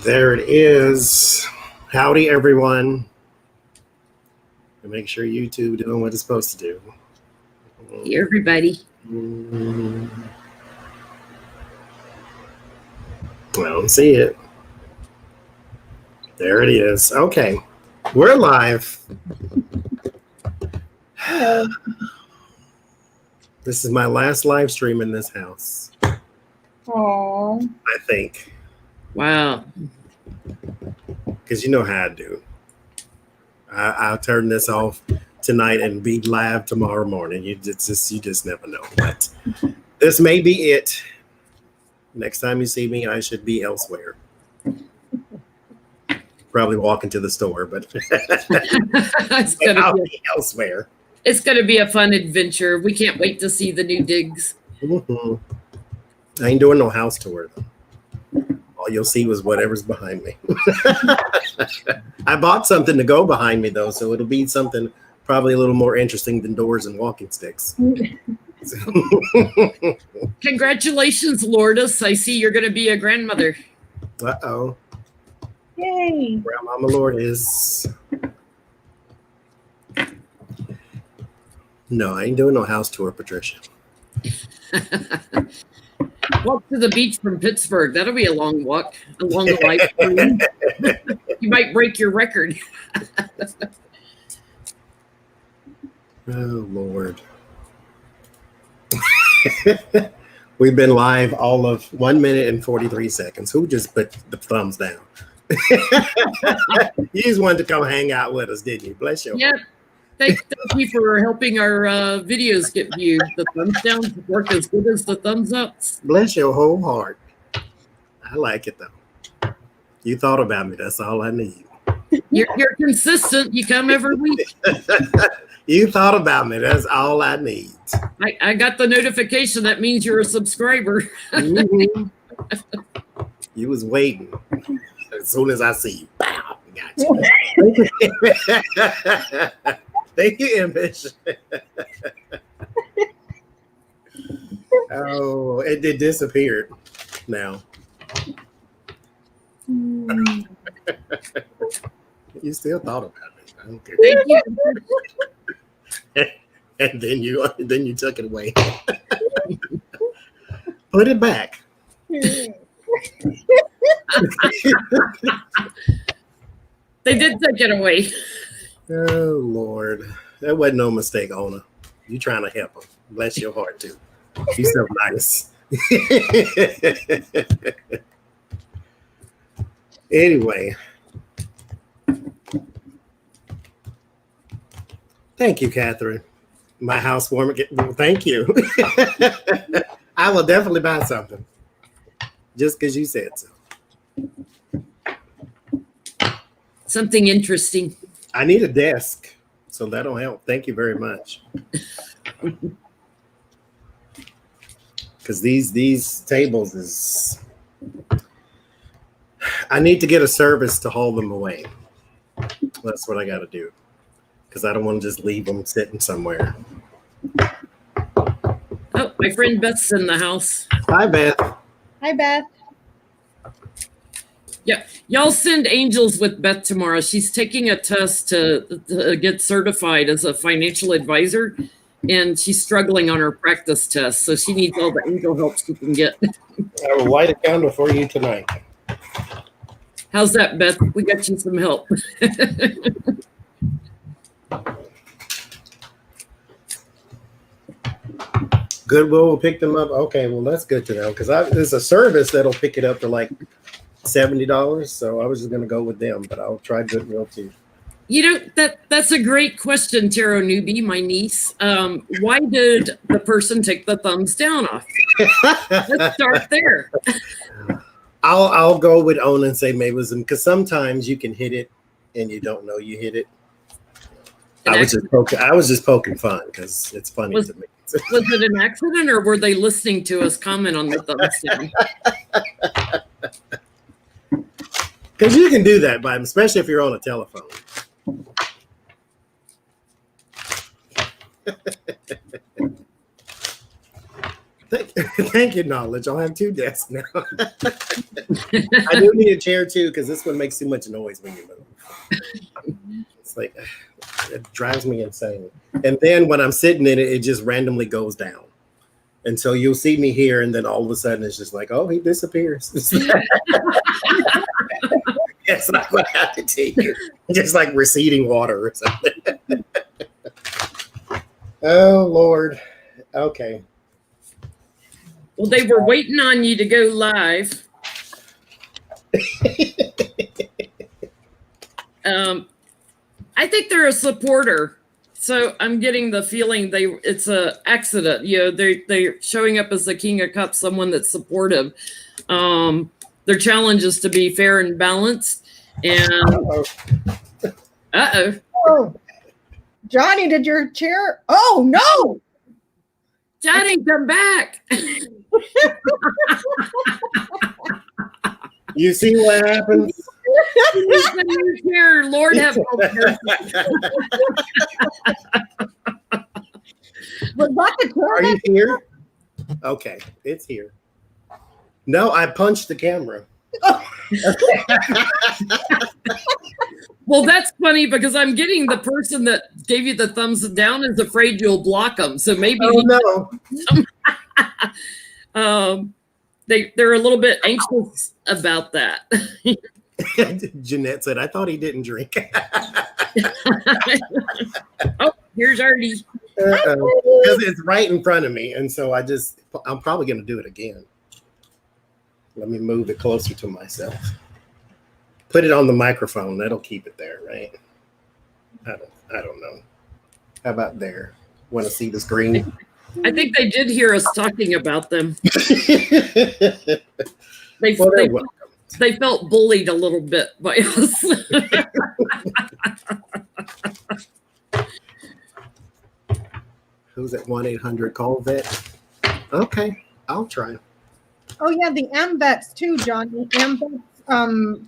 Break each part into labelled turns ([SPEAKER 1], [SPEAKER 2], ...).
[SPEAKER 1] There it is. Howdy, everyone. And make sure YouTube doing what it's supposed to do.
[SPEAKER 2] Hey, everybody.
[SPEAKER 1] I don't see it. There it is. Okay. We're live.
[SPEAKER 3] Hello.
[SPEAKER 1] This is my last live stream in this house.
[SPEAKER 3] Aww.
[SPEAKER 1] I think.
[SPEAKER 2] Wow.
[SPEAKER 1] Because you know how I do. I'll turn this off tonight and be live tomorrow morning. You just never know. But this may be it. Next time you see me, I should be elsewhere. Probably walking to the store, but I'll be elsewhere.
[SPEAKER 2] It's going to be a fun adventure. We can't wait to see the new digs.
[SPEAKER 1] Mm-hmm. I ain't doing no house tour, though. All you'll see was whatever's behind me. I bought something to go behind me, though, so it'll be something probably a little more interesting than doors and walking sticks.
[SPEAKER 2] Congratulations, Lourdes. I see you're going to be a grandmother.
[SPEAKER 1] Uh-oh.
[SPEAKER 3] Yay.
[SPEAKER 1] Grandmama Lourdes. No, I ain't doing no house tour, Patricia.
[SPEAKER 2] Walk to the beach from Pittsburgh. That'll be a long walk, a long life. You might break your record.
[SPEAKER 1] Oh, Lord. We've been live all of 1 minute and 43 seconds. Who just put the thumbs down? You just wanted to come hang out with us, didn't you? Bless you.
[SPEAKER 2] Yeah. Thank you for helping our videos get viewed. The thumbs downs work as good as the thumbs ups.
[SPEAKER 1] Bless your whole heart. I like it, though. You thought about me. That's all I need.
[SPEAKER 2] You're consistent. You come every week.
[SPEAKER 1] You thought about me. That's all I need.
[SPEAKER 2] I got the notification. That means you're a subscriber.
[SPEAKER 1] Mm-hmm. You was waiting. As soon as I see you, bow, got you. Thank you, Impeachment. Oh, it disappeared now. You still thought about it. I don't care.
[SPEAKER 2] Thank you.
[SPEAKER 1] And then you took it away. Put it back.
[SPEAKER 2] They did take it away.
[SPEAKER 1] Oh, Lord. That wasn't no mistake, Ona. You trying to help her. Bless your heart, too. She's so nice. Anyway. Thank you, Catherine. My housewarming. Well, thank you. I will definitely buy something. Just because you said so.
[SPEAKER 2] Something interesting.
[SPEAKER 1] I need a desk, so that'll help. Thank you very much. Because these tables is, I need to get a service to haul them away. That's what I got to do. Because I don't want to just leave them sitting somewhere.
[SPEAKER 2] Oh, my friend Beth's in the house.
[SPEAKER 1] Hi, Beth.
[SPEAKER 3] Hi, Beth.
[SPEAKER 2] Yeah, y'all send angels with Beth tomorrow. She's taking a test to get certified as a financial advisor, and she's struggling on her practice test, so she needs all the angel help she can get.
[SPEAKER 1] I will light a candle for you tonight.
[SPEAKER 2] How's that, Beth? We got you some help.
[SPEAKER 1] Goodwill will pick them up. Okay, well, that's good to know, because there's a service that'll pick it up for like $70, so I was just going to go with them, but I'll try Goodwill too.
[SPEAKER 2] You know, that's a great question, Tarot Newbie, my niece. Why did the person take the thumbs down off? Let's start there.
[SPEAKER 1] I'll go with Owen and say maybe it was them, because sometimes you can hit it and you don't know you hit it. I was just poking fun because it's funny to me.
[SPEAKER 2] Was it an accident, or were they listening to us comment on the thumbs down?
[SPEAKER 1] Because you can do that, especially if you're on a telephone. Thank you, knowledge. I'll have 2 desks now. I do need a chair too, because this one makes too much noise when you move. It's like, it drives me insane. And then when I'm sitting in it, it just randomly goes down. And so you'll see me here, and then all of a sudden it's just like, oh, he disappears. That's not what I have to take you. Just like receding water or something. Oh, Lord. Okay.
[SPEAKER 2] Well, they were waiting on you to go live. I think they're a supporter. So I'm getting the feeling it's an accident. You know, they're showing up as the King of Cups, someone that's supportive. Their challenge is to be fair and balanced. And
[SPEAKER 3] Oh, Johnny, did your chair? Oh no!
[SPEAKER 2] Johnny, come back.
[SPEAKER 1] You see what happens?
[SPEAKER 2] Here, Lord have mercy.
[SPEAKER 3] Was that the chair?
[SPEAKER 1] Are you here? Okay, it's here. No, I punched the camera.
[SPEAKER 2] Well, that's funny because I'm getting the person that gave you the thumbs down is afraid you'll block them. So maybe they're a little bit anxious about that.
[SPEAKER 1] Jeanette said, I thought he didn't drink.
[SPEAKER 2] Oh, here's Artie.
[SPEAKER 1] Because it's right in front of me. And so I'm probably going to do it again. Let me move it closer to myself. Put it on the microphone. That'll keep it there, right? I don't know. How about there? Want to see the screen?
[SPEAKER 2] I think they did hear us talking about them. They felt bullied a little bit by us.
[SPEAKER 1] Who's at 1-800-CALL VET? Okay, I'll try.
[SPEAKER 3] Oh yeah, the AMVETS too, Johnny. AMVETS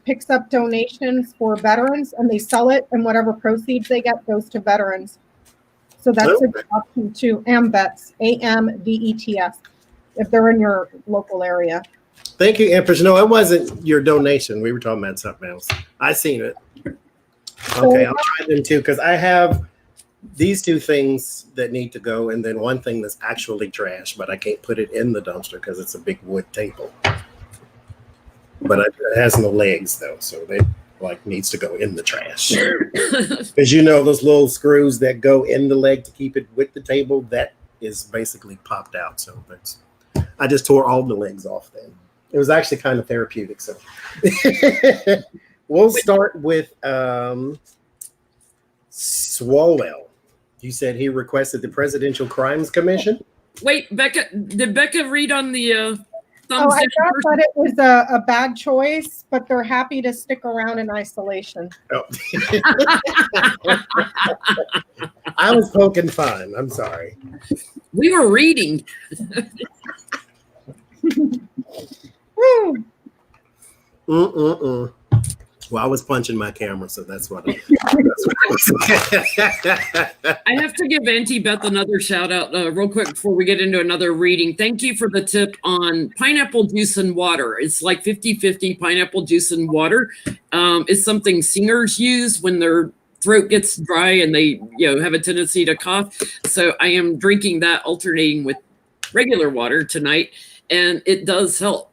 [SPEAKER 3] picks up donations for veterans, and they sell it, and whatever proceeds they get goes to veterans. So that's a good option too. AMVETS, AMVETS, if they're in your local area.
[SPEAKER 1] Thank you, Empress. No, it wasn't your donation. We were talking about something else. I seen it. Okay, I'll try them too, because I have these 2 things that need to go, and then one thing that's actually trash, but I can't put it in the dumpster because it's a big wood table. But it has no legs though, so they needs to go in the trash. Because you know those little screws that go in the leg to keep it with the table, that is basically popped out. So I just tore all the legs off then. It was actually kind of therapeutic. So we'll start with Swalwell. You said he requested the Presidential Crimes Commission.
[SPEAKER 2] Wait, Becca, did Becca read on the thumbs
[SPEAKER 3] I
[SPEAKER 2] down?
[SPEAKER 3] thought it was a bad choice, but they're happy to stick around in isolation.
[SPEAKER 1] Oh. I was poking fun. I'm sorry.
[SPEAKER 2] We were reading.
[SPEAKER 1] Well, I was punching my camera, so that's what I
[SPEAKER 2] have to give Auntie Beth another shout out real quick before we get into another reading. Thank you for the tip on pineapple juice and water. It's like 50-50 pineapple juice and water. It's something singers use when their throat gets dry and they have a tendency to cough. So I am drinking that, alternating with regular water tonight, and it does help.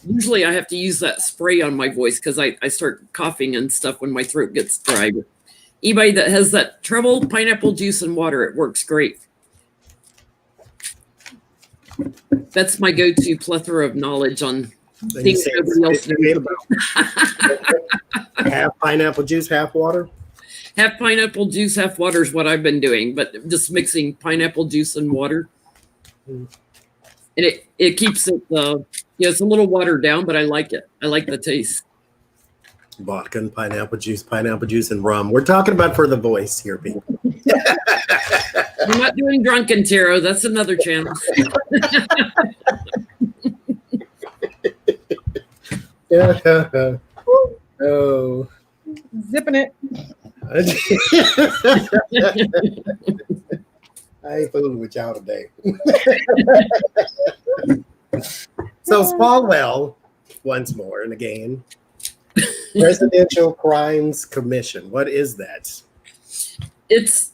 [SPEAKER 2] Usually I have to use that spray on my voice because I start coughing and stuff when my throat gets dry. But anybody that has that trouble, pineapple juice and water, it works great. That's my go-to plethora of knowledge on things nobody else knows about.
[SPEAKER 1] Half pineapple juice, half water?
[SPEAKER 2] Half pineapple juice, half water is what I've been doing, but just mixing pineapple juice and water. And it keeps it, it's a little watered down, but I like it. I like the taste.
[SPEAKER 1] Vodka and pineapple juice and rum. We're talking about for the voice here, people.
[SPEAKER 2] I'm not doing drunken tarot. That's another channel.
[SPEAKER 1] Oh.
[SPEAKER 3] Zipping it.
[SPEAKER 1] I ain't fooling with y'all today. So Swalwell, once more and again, Presidential Crimes Commission. What is that?
[SPEAKER 2] It's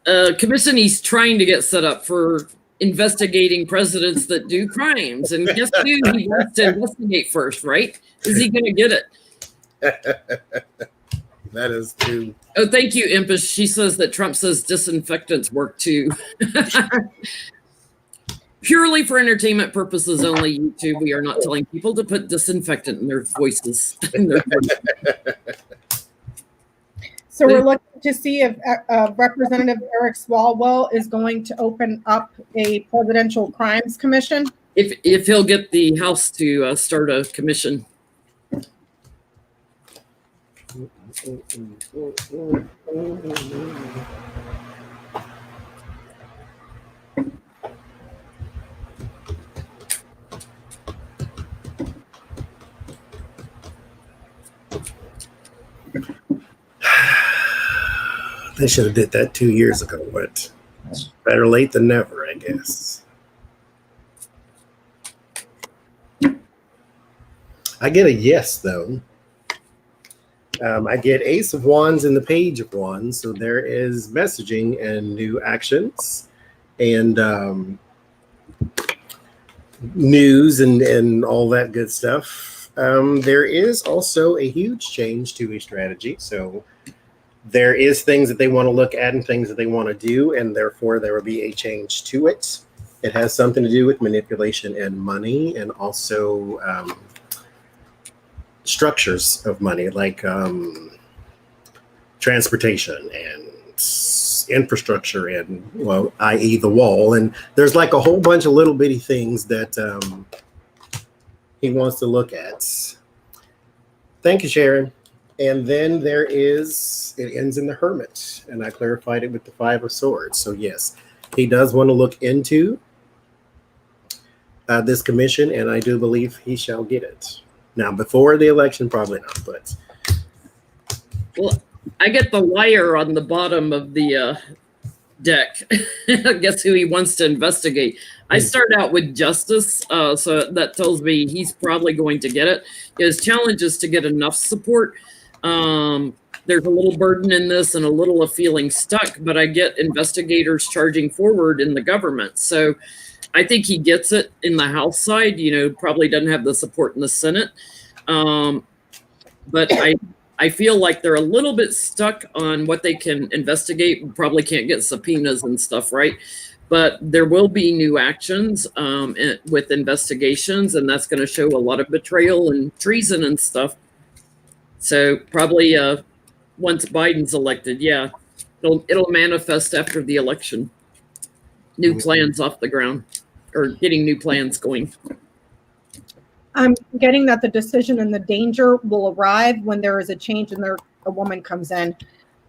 [SPEAKER 2] a commission he's trying to get set up for investigating presidents that do crimes. And guess who he wants to investigate first, right? Is he going to get it?
[SPEAKER 1] That is too.
[SPEAKER 2] Oh, thank you, Impish. She says that Trump says disinfectants work too. Purely for entertainment purposes only, YouTube. We are not telling people to put disinfectant in their voices.
[SPEAKER 3] So we're looking to see if Representative Eric Swalwell is going to open up a presidential crimes commission.
[SPEAKER 2] If he'll get the House to start a commission.
[SPEAKER 1] They should have did that 2 years ago, but better late than never, I guess. I get a yes, though. I get Ace of Wands and the Page of Wands, so there is messaging and new actions and news and all that good stuff. There is also a huge change to a strategy, so there is things that they want to look at and things that they want to do, and therefore there will be a change to it. It has something to do with manipulation and money, and also structures of money, like transportation and infrastructure, and well, i.e. the wall. And there's like a whole bunch of little bitty things that he wants to look at. Thank you, Sharon. And then there is, it ends in the Hermit, and I clarified it with the Five of Swords. So yes, he does want to look into this commission, and I do believe he shall get it. Now, before the election, probably not, but.
[SPEAKER 2] Well, I get the wire on the bottom of the deck. Guess who he wants to investigate? I start out with justice, so that tells me he's probably going to get it. His challenge is to get enough support. There's a little burden in this and a little of feeling stuck, but I get investigators charging forward in the government. So I think he gets it in the House side, probably doesn't have the support in the Senate. But I feel like they're a little bit stuck on what they can investigate. Probably can't get subpoenas and stuff, right? But there will be new actions with investigations, and that's going to show a lot of betrayal and treason and stuff. So probably once Biden's elected, yeah, it'll manifest after the election. New plans off the ground, or getting new plans going.
[SPEAKER 3] I'm getting that the decision and the danger will arrive when there is a change and a woman comes in.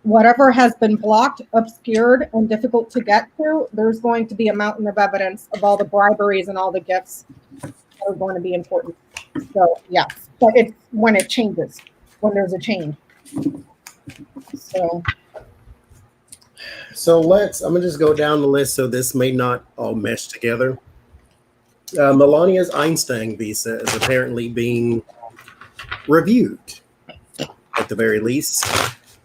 [SPEAKER 3] Whatever has been blocked, obscured, and difficult to get to, there's going to be a mountain of evidence of all the briberies and all the gifts that are going to be important. So yes, but it's when it changes, when there's a change.
[SPEAKER 1] So I'm gonna just go down the list so this may not all mesh together. Melania's Einstein visa is apparently being reviewed, at the very least.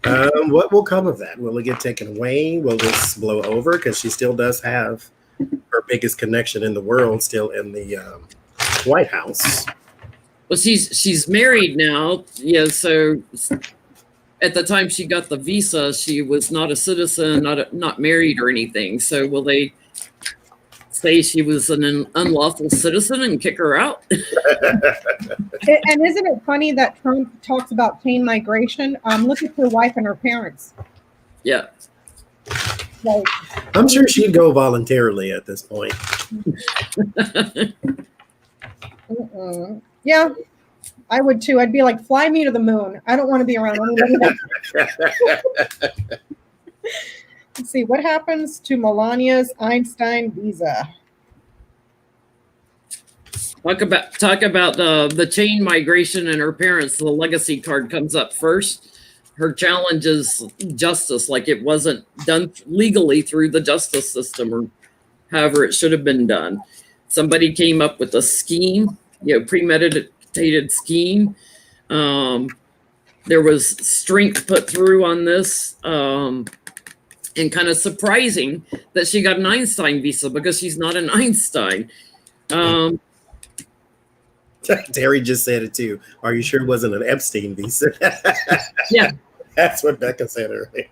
[SPEAKER 1] What will come of that? Will it get taken away? Will this blow over? Because she still does have her biggest connection in the world still in the White House.
[SPEAKER 2] Well, she's married now. Yeah, so at the time she got the visa, she was not a citizen, not married or anything. So will they say she was an unlawful citizen and kick her out?
[SPEAKER 3] And isn't it funny that Trump talks about chain migration? Look at your wife and her parents.
[SPEAKER 2] Yeah.
[SPEAKER 3] Like,
[SPEAKER 1] I'm sure she'd go voluntarily at this point.
[SPEAKER 3] Yeah, I would too. I'd be like, fly me to the moon. I don't want to be around anybody. Let's see, what happens to Melania's Einstein visa?
[SPEAKER 2] Talk about the chain migration and her parents. The legacy card comes up first. Her challenge is justice, like it wasn't done legally through the justice system or however it should have been done. somebody came up with a scheme, premeditated scheme. There was strength put through on this, and kind of surprising that she got an Einstein visa because she's not an Einstein.
[SPEAKER 1] Terry just said it too. Are you sure it wasn't an Epstein visa?
[SPEAKER 2] Yeah.
[SPEAKER 1] That's what Becca said earlier.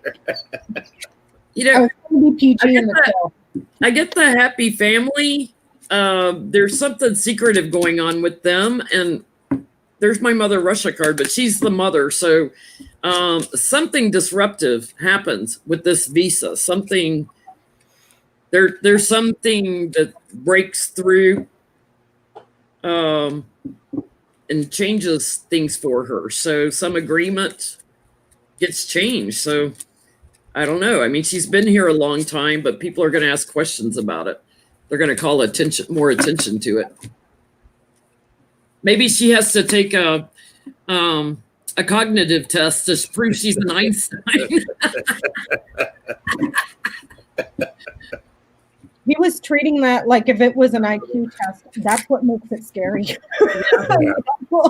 [SPEAKER 2] I get the happy family. There's something secretive going on with them, and there's my Mother Russia card, but she's the mother. So something disruptive happens with this visa. There's something that breaks through and changes things for her. So some agreement gets changed. So I don't know. I mean, she's been here a long time, but people are going to ask questions about it. They're going to call more attention to it. Maybe she has to take a cognitive test to prove she's an Einstein.
[SPEAKER 3] He was treating that like if it was an IQ test. That's what makes it scary.
[SPEAKER 1] Yeah.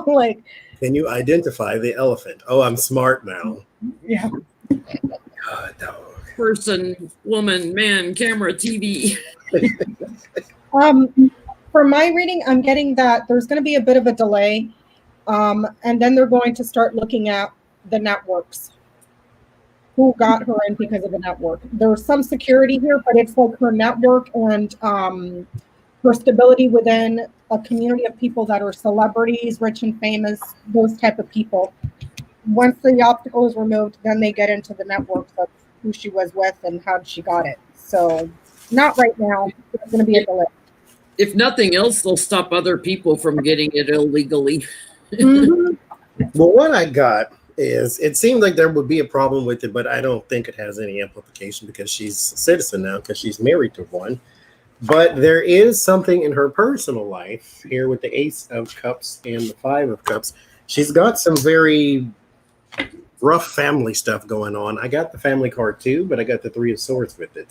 [SPEAKER 3] Like,
[SPEAKER 1] can you identify the elephant? Oh, I'm smart now.
[SPEAKER 3] Yeah.
[SPEAKER 1] God, dog.
[SPEAKER 2] Person, woman, man, camera, TV.
[SPEAKER 3] For my reading, I'm getting that there's going to be a bit of a delay, and then they're going to start looking at the networks. Who got her in because of the network? There's some security here, but it's like her network and her stability within a community of people that are celebrities, rich and famous, those type of people. Once the obstacle is removed, then they get into the networks of who she was with and how she got it. So not right now. It's going to be a delay.
[SPEAKER 2] If nothing else, they'll stop other people from getting it illegally.
[SPEAKER 3] Mm-hmm.
[SPEAKER 1] Well, what I got is it seemed like there would be a problem with it, but I don't think it has any implication because she's a citizen now because she's married to one. But there is something in her personal life here with the Ace of Cups and the Five of Cups. She's got some very rough family stuff going on. I got the family card too, but I got the Three of Swords with it.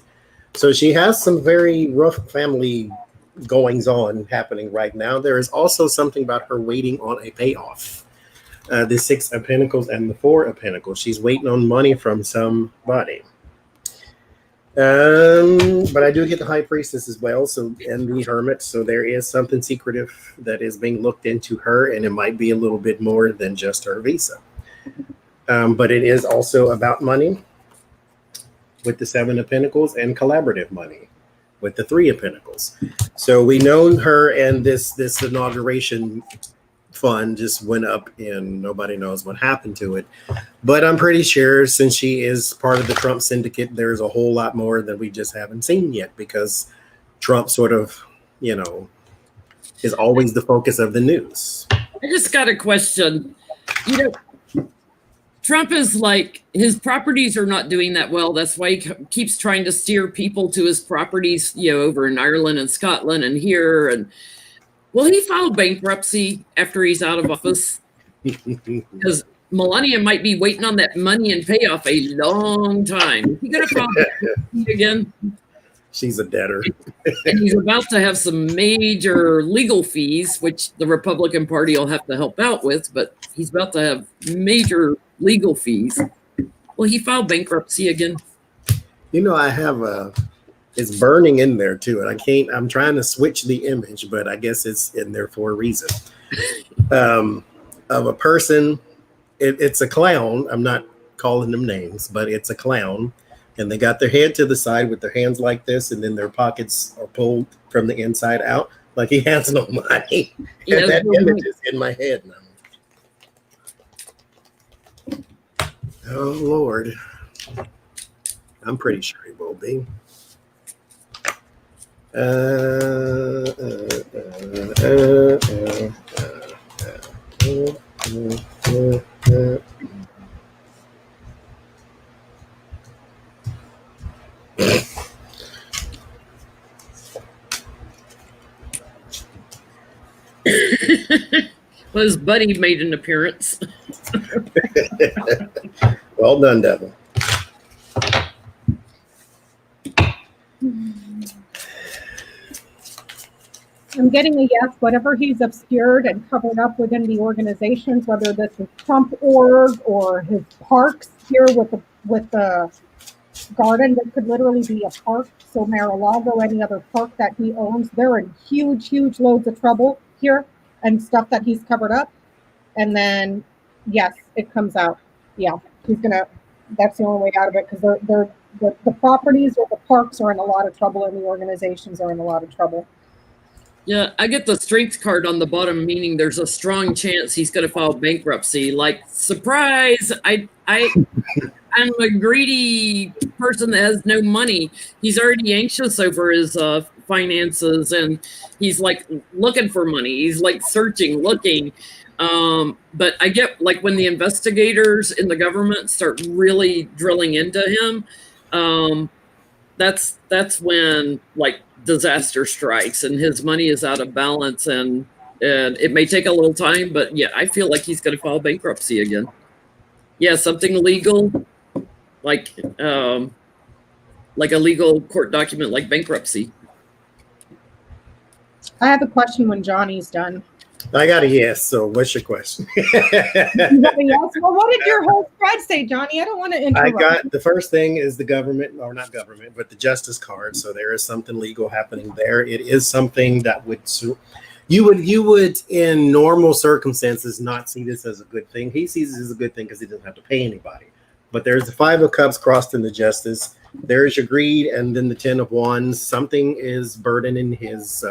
[SPEAKER 1] So she has some very rough family goings on happening right now. There is also something about her waiting on a payoff. The Six of Pentacles and the Four of Pentacles. She's waiting on money from somebody. But I do get the High Priestess as well, so, and the Hermit. So there is something secretive that is being looked into her, and it might be a little bit more than just her visa. But it is also about money with the Seven of Pentacles and collaborative money with the Three of Pentacles. So we know her, and this inauguration fund just went up and nobody knows what happened to it. But I'm pretty sure since she is part of the Trump syndicate, there's a whole lot more that we just haven't seen yet because Trump sort of, is always the focus of the news.
[SPEAKER 2] I just got a question. Trump is like, his properties are not doing that well. That's why he keeps trying to steer people to his properties, over in Ireland and Scotland and here. And will he file bankruptcy after he's out of office? Because Melania might be waiting on that money and payoff a long time. Is he going to file bankruptcy again?
[SPEAKER 1] She's a debtor.
[SPEAKER 2] And he's about to have some major legal fees, which the Republican Party will have to help out with, but he's about to have major legal fees. Will he file bankruptcy again?
[SPEAKER 1] I have it's burning in there too, and I'm trying to switch the image, but I guess it's in there for a reason. Of a person, it's a clown. I'm not calling them names, but it's a clown, and they got their head to the side with their hands like this, and then their pockets are pulled from the inside out, like he has no money. And that image is in my head now. Oh Lord, I'm pretty sure he will be.
[SPEAKER 2] Well, his buddy made an appearance.
[SPEAKER 1] Well done, Devil.
[SPEAKER 3] I'm getting a yes. Whatever he's obscured and covered up within the organizations, whether this is Trump org or his parks here with the garden that could literally be a park. So Mar-a-Lago, any other park that he owns, they're in huge, huge loads of trouble here and stuff that he's covered up. And then, yes, it comes out. Yeah, that's the only way out of it, because the properties or the parks are in a lot of trouble and the organizations are in a lot of trouble.
[SPEAKER 2] Yeah, I get the strength card on the bottom, meaning there's a strong chance he's going to file bankruptcy. Like, surprise! I'm a greedy person that has no money. He's already anxious over his finances, and he's like looking for money. He's like searching, looking. But I get, like, when the investigators in the government start really drilling into him, that's when, like, disaster strikes and his money is out of balance, and it may take a little time, but yeah, I feel like he's going to file bankruptcy again. Yeah, something legal, like a legal court document like bankruptcy.
[SPEAKER 3] I have a question when Johnny's done.
[SPEAKER 1] I got a yes. So what's your question?
[SPEAKER 3] You got a yes? Well, what did your whole spread say, Johnny? I don't want to interrupt.
[SPEAKER 1] I got the first thing is the government, or not government, but the justice card. So there is something legal happening there. It is something that you would in normal circumstances not see this as a good thing. He sees it as a good thing because he doesn't have to pay anybody. But there's the 5 of Cups crossed in the justice. There's your greed, and then the 10 of Wands. Something is burdening his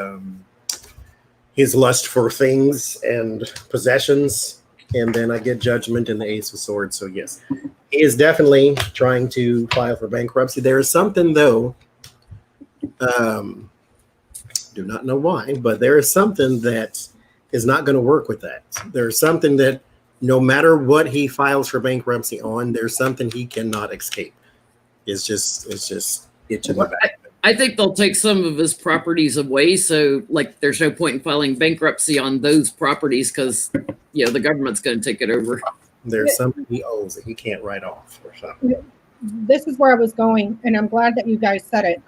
[SPEAKER 1] lust for things and possessions. And then I get judgment and the Ace of Swords. So yes, he is definitely trying to file for bankruptcy. There is something, though, do not know why, but there is something that is not going to work with that. There's something that no matter what he files for bankruptcy on, there's something he cannot escape. It's just itch in the back.
[SPEAKER 2] I think they'll take some of his properties away. So, like, there's no point in filing bankruptcy on those properties because, the government's going to take it over.
[SPEAKER 1] There's something he owes that he can't write off or something.
[SPEAKER 3] This is where I was going, and I'm glad that you guys said it.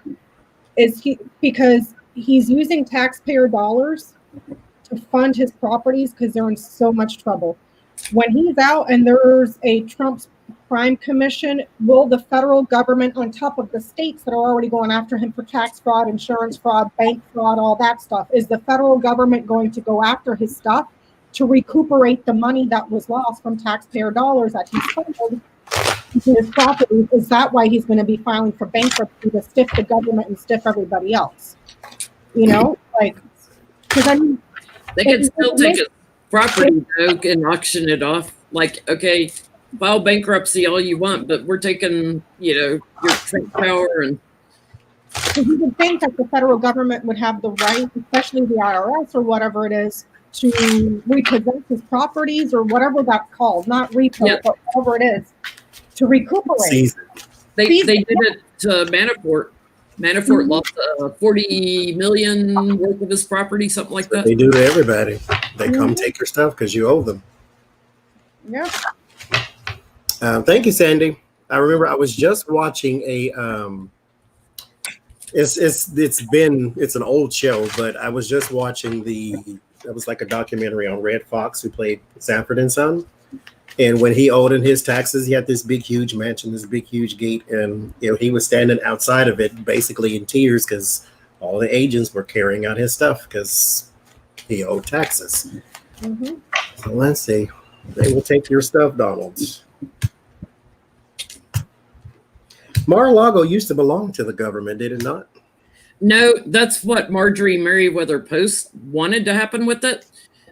[SPEAKER 3] Because he's using taxpayer dollars to fund his properties because they're in so much trouble. When he's out and there's a Trump's crime commission, will the federal government, on top of the states that are already going after him for tax fraud, insurance fraud, bank fraud, all that stuff, is the federal government going to go after his stuff to recuperate the money that was lost from taxpayer dollars that he's funded into his properties? Is that why he's going to be filing for bankruptcy, to stiff the government and stiff everybody else? Because I mean,
[SPEAKER 2] they can still take his property, though, and auction it off. Like, okay, file bankruptcy all you want, but we're taking, your Trump power. And
[SPEAKER 3] you would think that the federal government would have the right, especially the IRS or whatever it is, to repossess his properties, or whatever that's called, not repo, but whatever it is, to recuperate.
[SPEAKER 2] They did it to Manafort. Manafort lost $40 million worth of his property, something like that.
[SPEAKER 1] They do to everybody. They come take your stuff because you owe them.
[SPEAKER 3] Yeah.
[SPEAKER 1] Thank you, Sandy. I remember I was just watching it's an old show, but I was just watching it was like a documentary on Red Fox, who played Sanford and Son. And when he owed in his taxes, he had this big, huge mansion, this big, huge gate. And, he was standing outside of it basically in tears because all the agents were carrying out his stuff because he owed taxes. Mm-hmm. So let's see. They will take your stuff, Donald. Mar-a-Lago used to belong to the government, did it not?
[SPEAKER 2] No, that's what Marjorie Merriweather Post wanted to happen with it.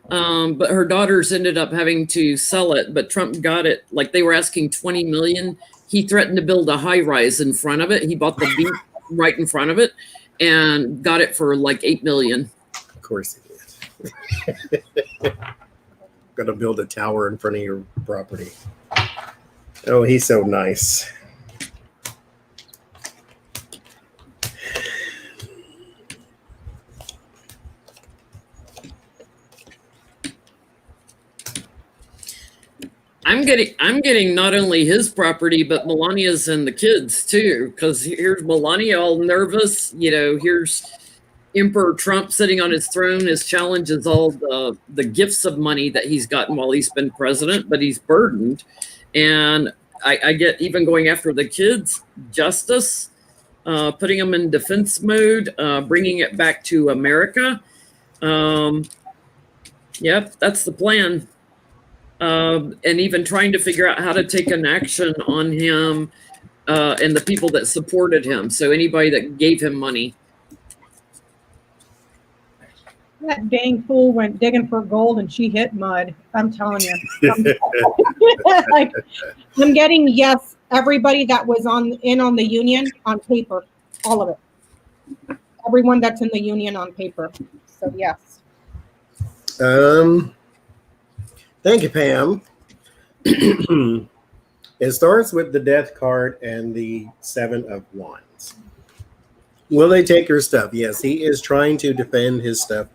[SPEAKER 2] But her daughters ended up having to sell it, but Trump got it. Like, they were asking $20 million. He threatened to build a high rise in front of it. He bought the beach right in front of it and got it for like $8 million.
[SPEAKER 1] Of course he did. Gonna build a tower in front of your property. Oh, he's so nice.
[SPEAKER 2] I'm getting not only his property, but Melania's and the kids too. Because here's Melania all nervous. Here's Emperor Trump sitting on his throne. His challenge is all the gifts of money that he's gotten while he's been president, but he's burdened. And I get even going after the kids, justice, putting them in defense mode, bringing it back to America. Yep, that's the plan. And even trying to figure out how to take an action on him and the people that supported him. So anybody that gave him money.
[SPEAKER 3] That dang fool went digging for gold and she hit mud. I'm telling you. Like, I'm getting yes, everybody that was on the union on paper, all of it. Everyone that's in the union on paper. So yes.
[SPEAKER 1] Thank you, Pam. It starts with the death card and the 7 of Wands. Will they take your stuff? Yes, he is trying to defend his stuff.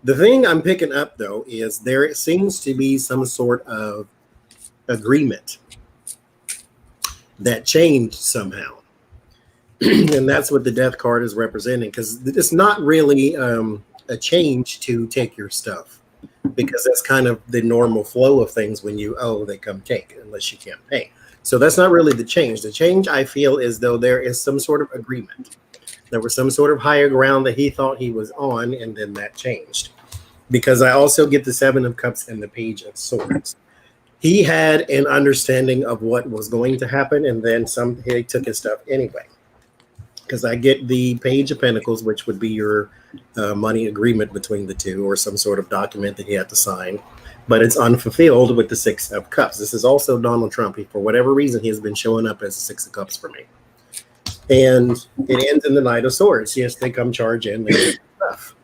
[SPEAKER 1] The thing I'm picking up, though, is there seems to be some sort of agreement that changed somehow. And that's what the death card is representing, because it's not really a change to take your stuff, because that's kind of the normal flow of things. When you owe, they come take, unless you can't pay. So that's not really the change. The change, I feel, is though there is some sort of agreement. There was some sort of higher ground that he thought he was on, and then that changed. Because I also get the 7 of Cups and the Page of Swords. He had an understanding of what was going to happen, and then he took his stuff anyway. Because I get the Page of Pentacles, which would be your money agreement between the two, or some sort of document that he had to sign. But it's unfulfilled with the 6 of Cups. This is also Donald Trump. For whatever reason, he has been showing up as a 6 of Cups for me. And it ends in the Knight of Swords. Yes, they come charge in. They get stuff.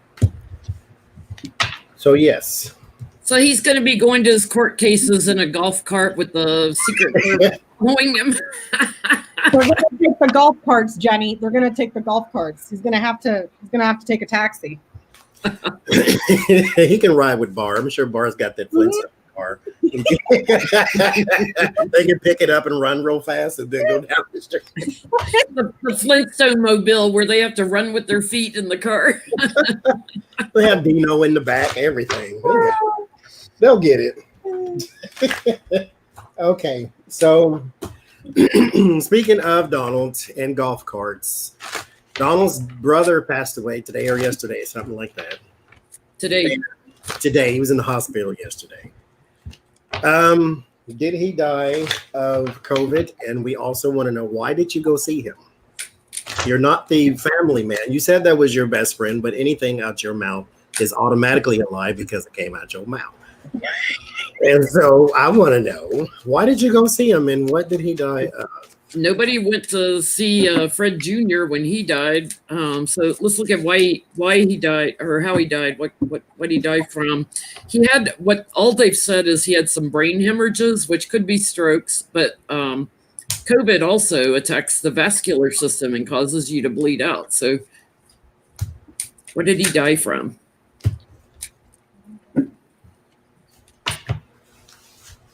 [SPEAKER 1] So, yes.
[SPEAKER 2] So he's going to be going to his court cases in a golf cart with the secret clerk pulling him.
[SPEAKER 3] They're going to take the golf carts, Jenny. They're going to take the golf carts. He's going to have to take a taxi.
[SPEAKER 1] He can ride with Barr. I'm sure Barr's got that Flintstone car. They can pick it up and run real fast and then go down the street.
[SPEAKER 2] The Flintstone mobile where they have to run with their feet in the car.
[SPEAKER 1] They have Dino in the back, everything. They'll get it. Okay, so speaking of Donald and golf carts, Donald's brother passed away today or yesterday, something like that.
[SPEAKER 2] Today.
[SPEAKER 1] He was in the hospital yesterday. Did he die of COVID? And we also want to know, why did you go see him? You're not the family man. You said that was your best friend, but anything out your mouth is automatically a lie because it came out your mouth. And so I want to know, why did you go see him and what did he die of?
[SPEAKER 2] Nobody went to see Fred Jr. when he died. So let's look at why he died, or how he died, what he died from. He had, what all they've said is he had some brain hemorrhages, which could be strokes, but COVID also attacks the vascular system and causes you to bleed out. So what did he die from?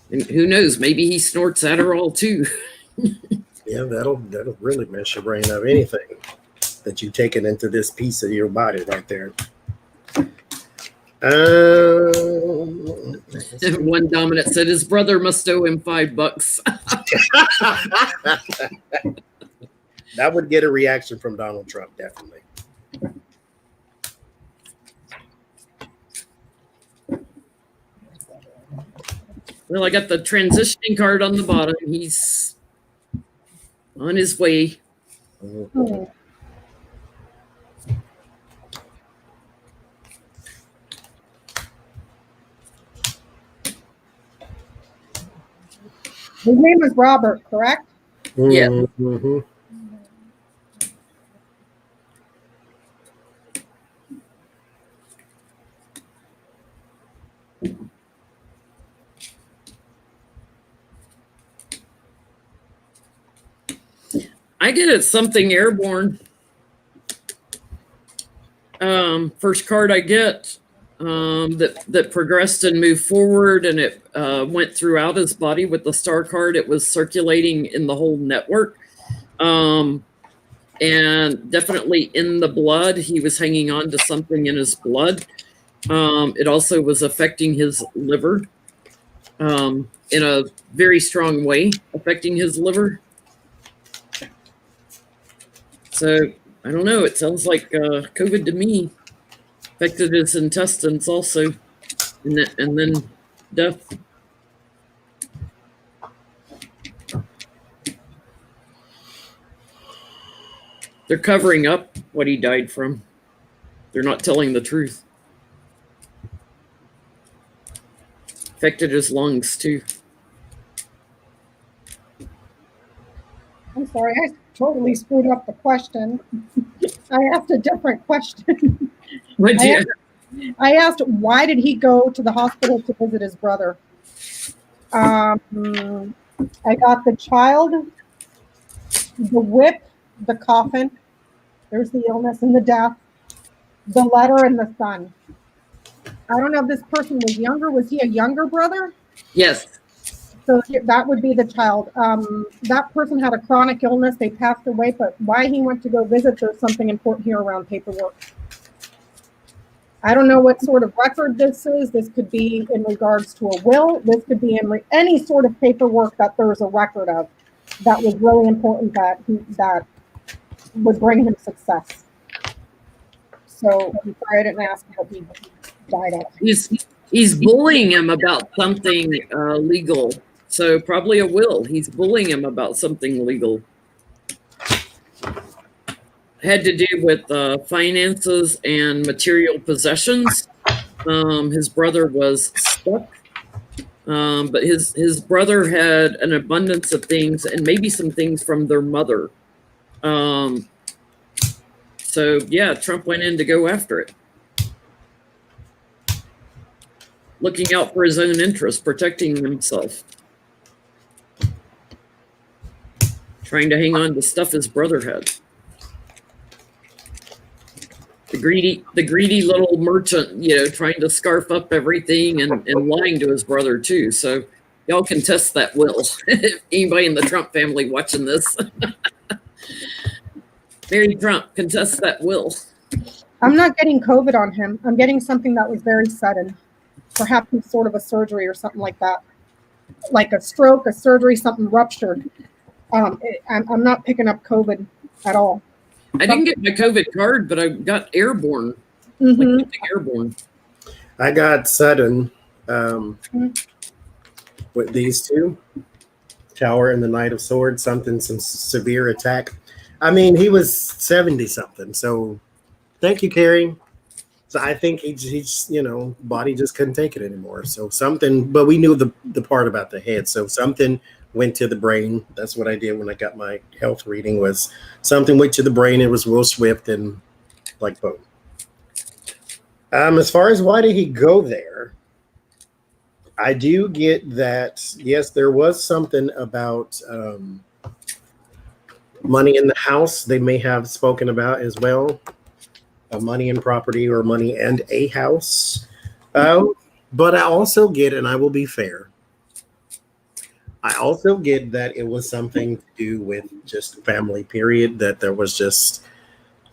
[SPEAKER 2] And who knows? Maybe he snorts Adderall too.
[SPEAKER 1] Yeah, that'll really mess your brain up. Anything that you take it into this piece of your body right there.
[SPEAKER 2] One dominant said his brother must owe him $5.
[SPEAKER 1] That would get a reaction from Donald Trump, definitely.
[SPEAKER 2] Well, I got the transitioning card on the bottom. He's on his way.
[SPEAKER 3] Oh. His name is Robert, correct?
[SPEAKER 2] Yeah.
[SPEAKER 1] Mm-hmm.
[SPEAKER 2] I get it, something airborne. First card I get that progressed and moved forward, and it went throughout his body with the star card. It was circulating in the whole network. And and definitely in the blood. He was hanging on to something in his blood. It also was affecting his liver in a very strong way, affecting his liver. So I don't know. It sounds like COVID to me. Affected his intestines also, and then death. They're covering up what he died from. They're not telling the truth. Affected his lungs too.
[SPEAKER 3] I'm sorry, I totally screwed up the question. I asked a different question. I asked, why did he go to the hospital to visit his brother? I got the child, the whip, the coffin, there's the illness and the death, the letter, and the son. I don't know if this person was younger. Was he a younger brother?
[SPEAKER 2] Yes.
[SPEAKER 3] So that would be the child. That person had a chronic illness. They passed away, but why he went to go visit, there's something important here around paperwork. I don't know what sort of record this is. This could be in regards to a will. This could be in any sort of paperwork that there's a record of that was really important, that would bring him success. So I'm sorry I didn't ask what he died of.
[SPEAKER 2] He's bullying him about something legal. So probably a will. He's bullying him about something legal. Had to do with finances and material possessions. His brother was stuck, but his brother had an abundance of things, and maybe some things from their mother. So yeah, Trump went in to go after it, looking out for his own interests, protecting himself, trying to hang on to stuff his brother had. The greedy little merchant, trying to scarf up everything and lying to his brother too. So y'all can test that will. Anybody in the Trump family watching this. Mary Trump, contest that will.
[SPEAKER 3] I'm not getting COVID on him. I'm getting something that was very sudden. Perhaps some sort of a surgery or something like that. Like a stroke, a surgery, something ruptured. I'm not picking up COVID at all.
[SPEAKER 2] I didn't get my COVID card, but I got airborne.
[SPEAKER 3] Mm-hmm.
[SPEAKER 2] Like airborne.
[SPEAKER 1] I got sudden with these two. Tower and the Knight of Swords, some severe attack. I mean, he was 70 something. So thank you, Carrie. So I think he's body just couldn't take it anymore. So something, but we knew the part about the head. So something went to the brain. That's what I did when I got my health reading, was something went to the brain. It was real swift and like boom. As far as why did he go there, I do get that, yes, there was something about money in the house they may have spoken about as well. Money and property, or money and a house. But I also get, and I will be fair, I also get that it was something to do with just family, period, that there was just,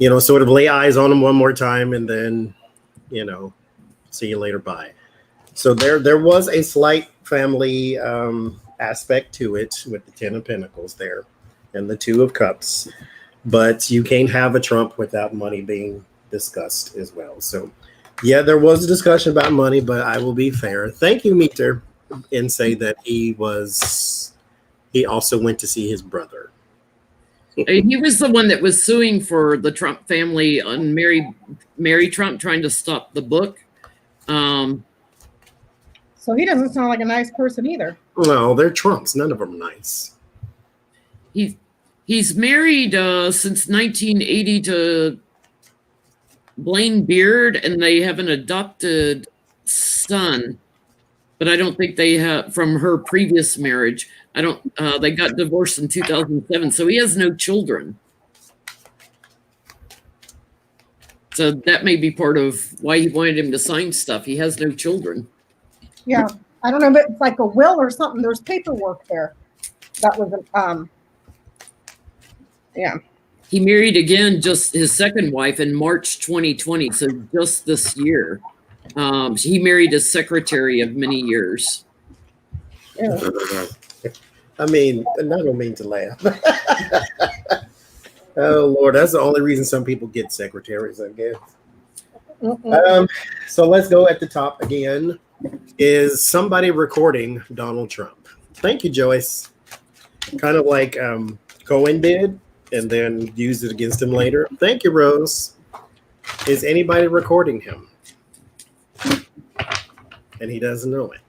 [SPEAKER 1] sort of lay eyes on him one more time and then, see you later, bye. So there was a slight family aspect to it with the 10 of Pentacles there and the 2 of Cups. But you can't have a Trump without money being discussed as well. So, yeah, there was a discussion about money, but I will be fair. Thank you, Meter, and say that he also went to see his brother.
[SPEAKER 2] He was the one that was suing for the Trump family on Mary Trump, trying to stop the book.
[SPEAKER 3] So he doesn't sound like a nice person either.
[SPEAKER 1] No, they're Trumps. None of them are nice.
[SPEAKER 2] He's married since 1980 to Blaine Beard, and they have an adopted son, but I don't think they have from her previous marriage. They got divorced in 2007, so he has no children. So that may be part of why he wanted him to sign stuff. He has no children.
[SPEAKER 3] Yeah, I don't know, but it's like a will or something. There's paperwork there. That was yeah.
[SPEAKER 2] He married again, just his second wife in March 2020, so just this year. He married a secretary of many years.
[SPEAKER 1] I mean, and I don't mean to laugh. Oh Lord, that's the only reason some people get secretaries, I guess. So let's go at the top again. Is somebody recording Donald Trump? Thank you, Joyce. Kind of like Cohen did, and then used it against him later. Thank you, Rose. Is anybody recording him? And he doesn't know it.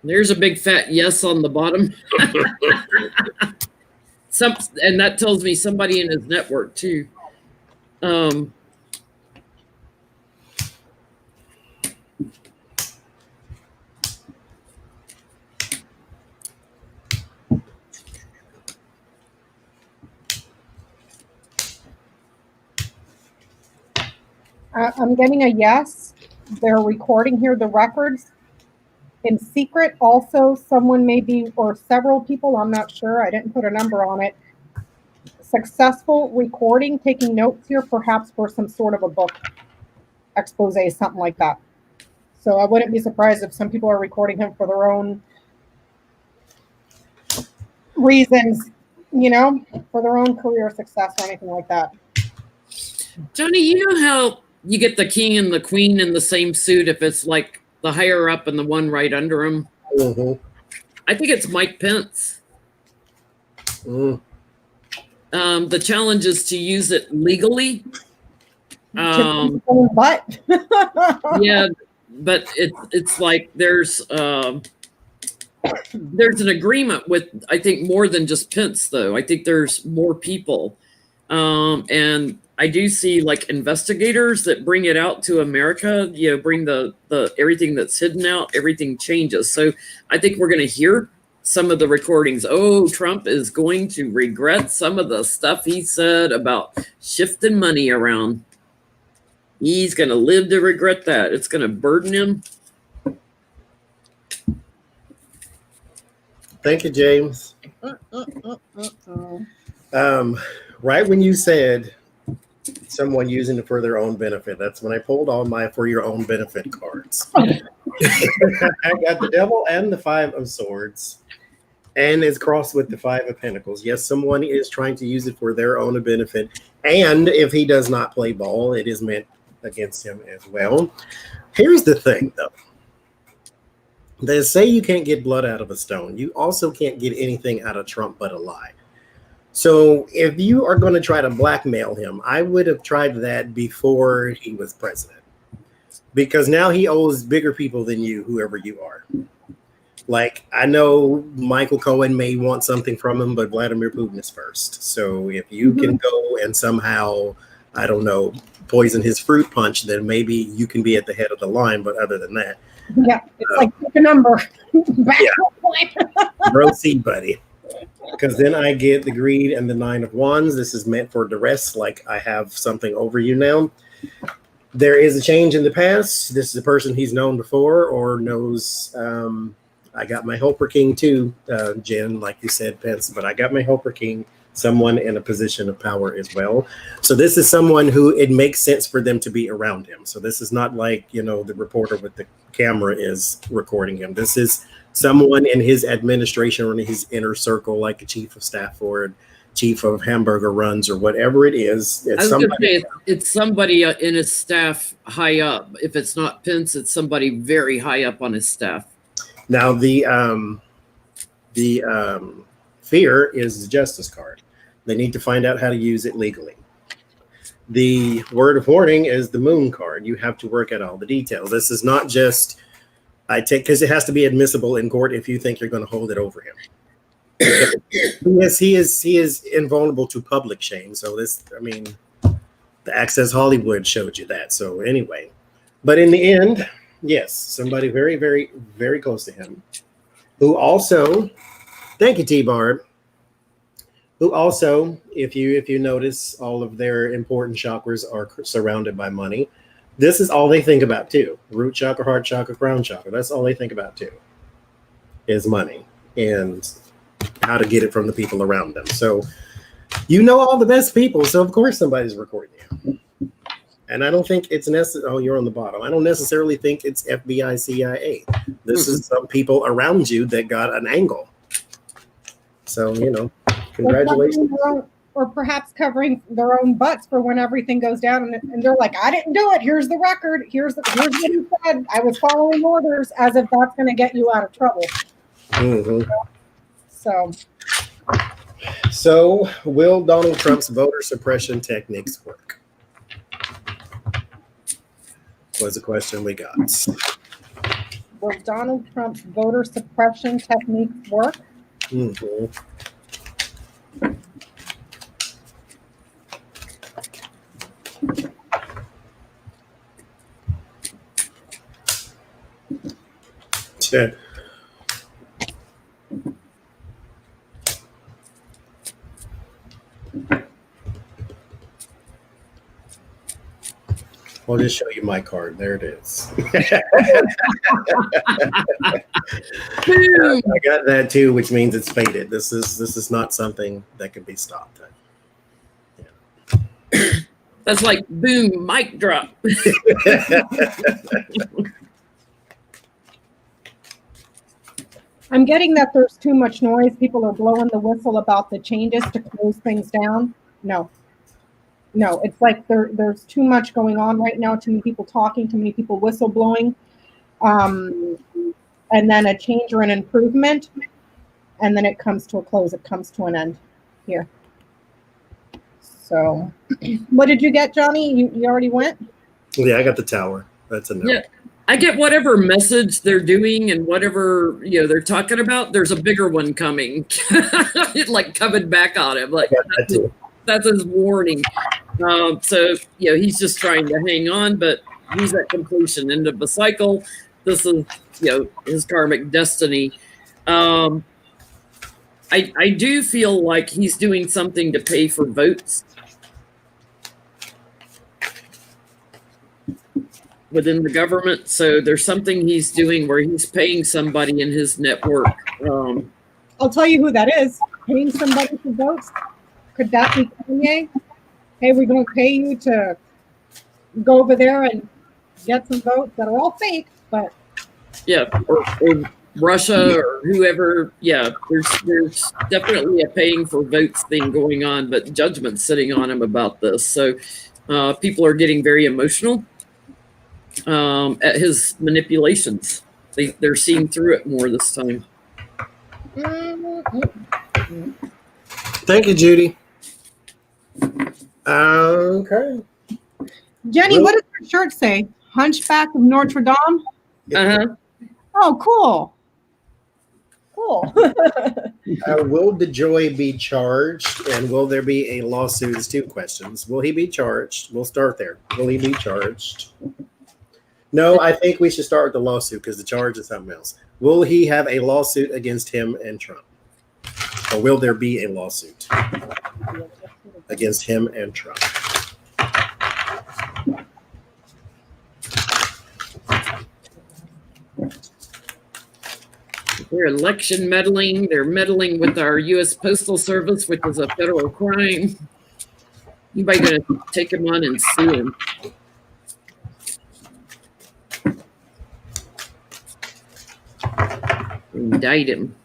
[SPEAKER 2] There's a big fat yes on the bottom. And that tells me somebody in his network too.
[SPEAKER 3] I'm getting a yes. They're recording here the records. In secret, also, someone may be, or several people, I'm not sure, I didn't put a number on it, successful recording, taking notes here, perhaps for some sort of a book expose, something like that. So I wouldn't be surprised if some people are recording him for their own reasons, you know, for their own career success or anything like that.
[SPEAKER 2] Johnny, you know how you get the king and the queen in the same suit if it's like the higher up and the one right under him?
[SPEAKER 1] Mm-hmm.
[SPEAKER 2] I think it's Mike Pence.
[SPEAKER 1] Mm.
[SPEAKER 2] The challenge is to use it legally.
[SPEAKER 3] But
[SPEAKER 2] Yeah, but it's like there's an agreement with, I think, more than just Pence, though. I think there's more people. And I do see like investigators that bring it out to America, you know, bring the everything that's hidden out, everything changes. So I think we're going to hear some of the recordings. Oh, Trump is going to regret some of the stuff he said about shifting money around. He's going to live to regret that. It's going to burden him.
[SPEAKER 1] Thank you, James. Right when you said someone using it for their own benefit, that's when I pulled all my for your own benefit cards. I got the devil and the 5 of swords, and it's crossed with the 5 of pentacles. Yes, someone is trying to use it for their own benefit, and if he does not play ball, it is meant against him as well. Here's the thing, though. They say you can't get blood out of a stone. You also can't get anything out of Trump but a lie. So if you are going to try to blackmail him, I would have tried that before he was president, because now he owes bigger people than you, whoever you are. Like, I know Michael Cohen may want something from him, but Vladimir Putin is first. So if you can go and somehow, I don't know, poison his fruit punch, then maybe you can be at the head of the line. But other than that,
[SPEAKER 3] yeah, it's like pick a number. Back
[SPEAKER 1] proceed, buddy. Because then I get the greed and the 9 of wands. This is meant for duress, like I have something over you now. There is a change in the past. This is a person he's known before or knows. I got my helper king too, Jen, like you said, Pence, but I got my helper king, someone in a position of power as well. So this is someone who it makes sense for them to be around him. So this is not like, you know, the reporter with the camera is recording him. This is someone in his administration or in his inner circle, like a chief of staff or chief of hamburger runs or whatever it is.
[SPEAKER 2] It's somebody in his staff high up. If it's not Pence, it's somebody very high up on his staff.
[SPEAKER 1] Now the fear is the justice card. They need to find out how to use it legally. The word of warning is the moon card. You have to work out all the details. This is not just because it has to be admissible in court if you think you're going to hold it over him. Yes, he is invulnerable to public shame. So this, I mean, the Access Hollywood showed you that. So anyway, but in the end, yes, somebody very, very, very close to him, who also, thank you, T-Barb, who also, if you notice, all of their important chakras are surrounded by money. This is all they think about too. Root chakra, heart chakra, crown chakra. That's all they think about too, is money and how to get it from the people around them. So you know all the best people, so of course somebody's recording you. And I don't think it's necessary. Oh, you're on the bottom. I don't necessarily think it's FBI, CIA. This is some people around you that got an angle. So, congratulations.
[SPEAKER 3] Or perhaps covering their own butts for when everything goes down, and they're like, "I didn't do it. Here's the record. Here's what he said. I was following orders," as if that's going to get you out of trouble.
[SPEAKER 1] Mm-hmm.
[SPEAKER 3] So,
[SPEAKER 1] will Donald Trump's voter suppression techniques work? Was the question we got.
[SPEAKER 3] Will Donald Trump's voter suppression techniques work?
[SPEAKER 1] Mm-hmm. Yeah. I'll just show you my card. There it is. I got that too, which means it's faded. This is not something that can be stopped.
[SPEAKER 2] Yeah. That's like boom, mic drop.
[SPEAKER 3] I'm getting that there's too much noise. People are blowing the whistle about the changes to close things down. No, it's like there's too much going on right now. Too many people talking, too many people whistleblowing, and then a change or an improvement, and then it comes to a close. It comes to an end here. So, what did you get, Johnny? You already went?
[SPEAKER 1] Yeah, I got the tower. That's a no.
[SPEAKER 2] Yeah. I get whatever message they're doing and whatever they're talking about. There's a bigger one coming, like coming back on him. Like that's his warning. So he's just trying to hang on, but he's at completion, end of the cycle. This is his karmic destiny. I do feel like he's doing something to pay for votes within the government. So there's something he's doing where he's paying somebody in his network.
[SPEAKER 3] I'll tell you who that is. Paying somebody for votes. Could that be Kanye? Hey, we're going to pay you to go over there and get some votes that are all fake, but
[SPEAKER 2] or Russia or whoever. Yeah, there's definitely a paying for votes thing going on, but judgment's sitting on him about this. So people are getting very emotional at his manipulations. They're seeing through it more this time.
[SPEAKER 1] Thank you, Judy. Okay.
[SPEAKER 3] Jenny, what does your shirt say? Hunchback of Notre Dame?
[SPEAKER 2] Uh-huh.
[SPEAKER 3] Oh, cool.
[SPEAKER 1] Will DeJoy be charged, and will there be a lawsuit? There's two questions. Will he be charged? We'll start there. Will he be charged? No, I think we should start with the lawsuit because the charge is something else. Will he have a lawsuit against him and Trump? Or will there be a lawsuit against him and Trump?
[SPEAKER 2] They're election meddling. They're meddling with our U.S. Postal Service, which is a federal crime. Anybody going to take him on and sue him? Indict him.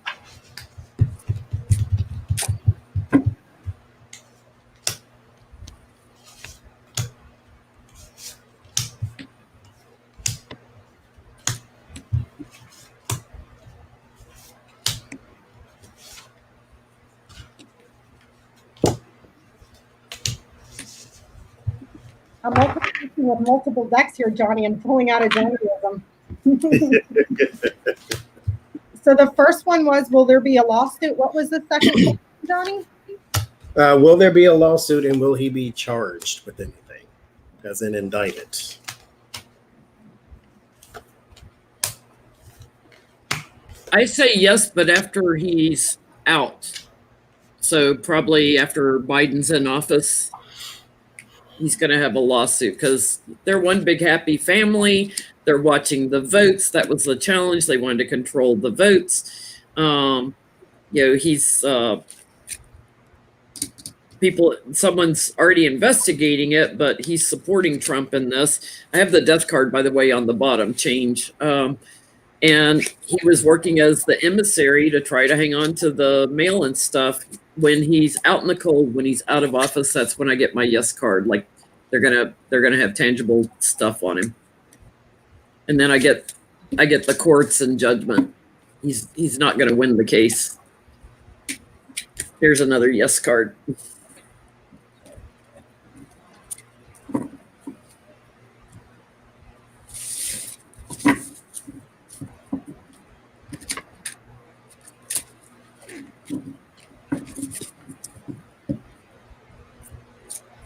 [SPEAKER 3] I'm multiple with multiple decks here, Johnny, and pulling out a Johnny of them. So the first one was, will there be a lawsuit? What was the second one, Johnny?
[SPEAKER 1] Will there be a lawsuit, and will he be charged with anything, as in indicted? I
[SPEAKER 2] say yes, but after he's out. So probably after Biden's in office, he's going to have a lawsuit because they're one big happy family. They're watching the votes. That was the challenge. They wanted to control the votes. He's someone's already investigating it, but he's supporting Trump in this. I have the death card, by the way, on the bottom, change. And he was working as the emissary to try to hang on to the mail and stuff. When he's out in the cold, when he's out of office, that's when I get my yes card. Like they're gonna have tangible stuff on him. And then I get the courts and judgment. He's not gonna win the case. Here's another yes card.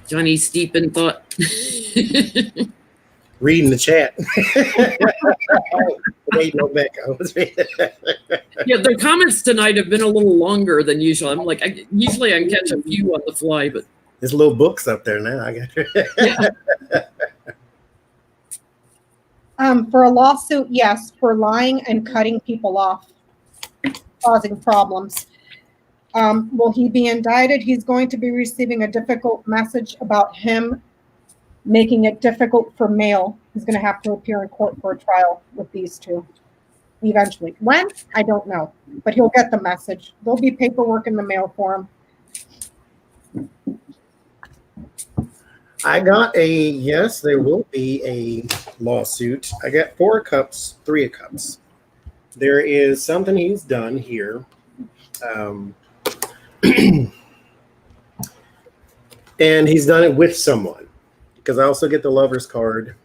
[SPEAKER 2] Johnny's deep in thought.
[SPEAKER 1] Reading the chat. Wait, no back.
[SPEAKER 2] Yeah, the comments tonight have been a little longer than usual. I'm like, usually I can catch a few on the fly, but
[SPEAKER 1] there's little books up there now. I got
[SPEAKER 3] For a lawsuit, yes, for lying and cutting people off, causing problems. Will he be indicted? He's going to be receiving a difficult message about him making it difficult for mail. He's going to have to appear in court for a trial with these two eventually. When? I don't know, but he'll get the message. There'll be paperwork in the mail for him.
[SPEAKER 1] I got a yes, there will be a lawsuit. I got 4 cups, 3 cups. There is something he's done here. And he's done it with someone, because I also get the lover's card.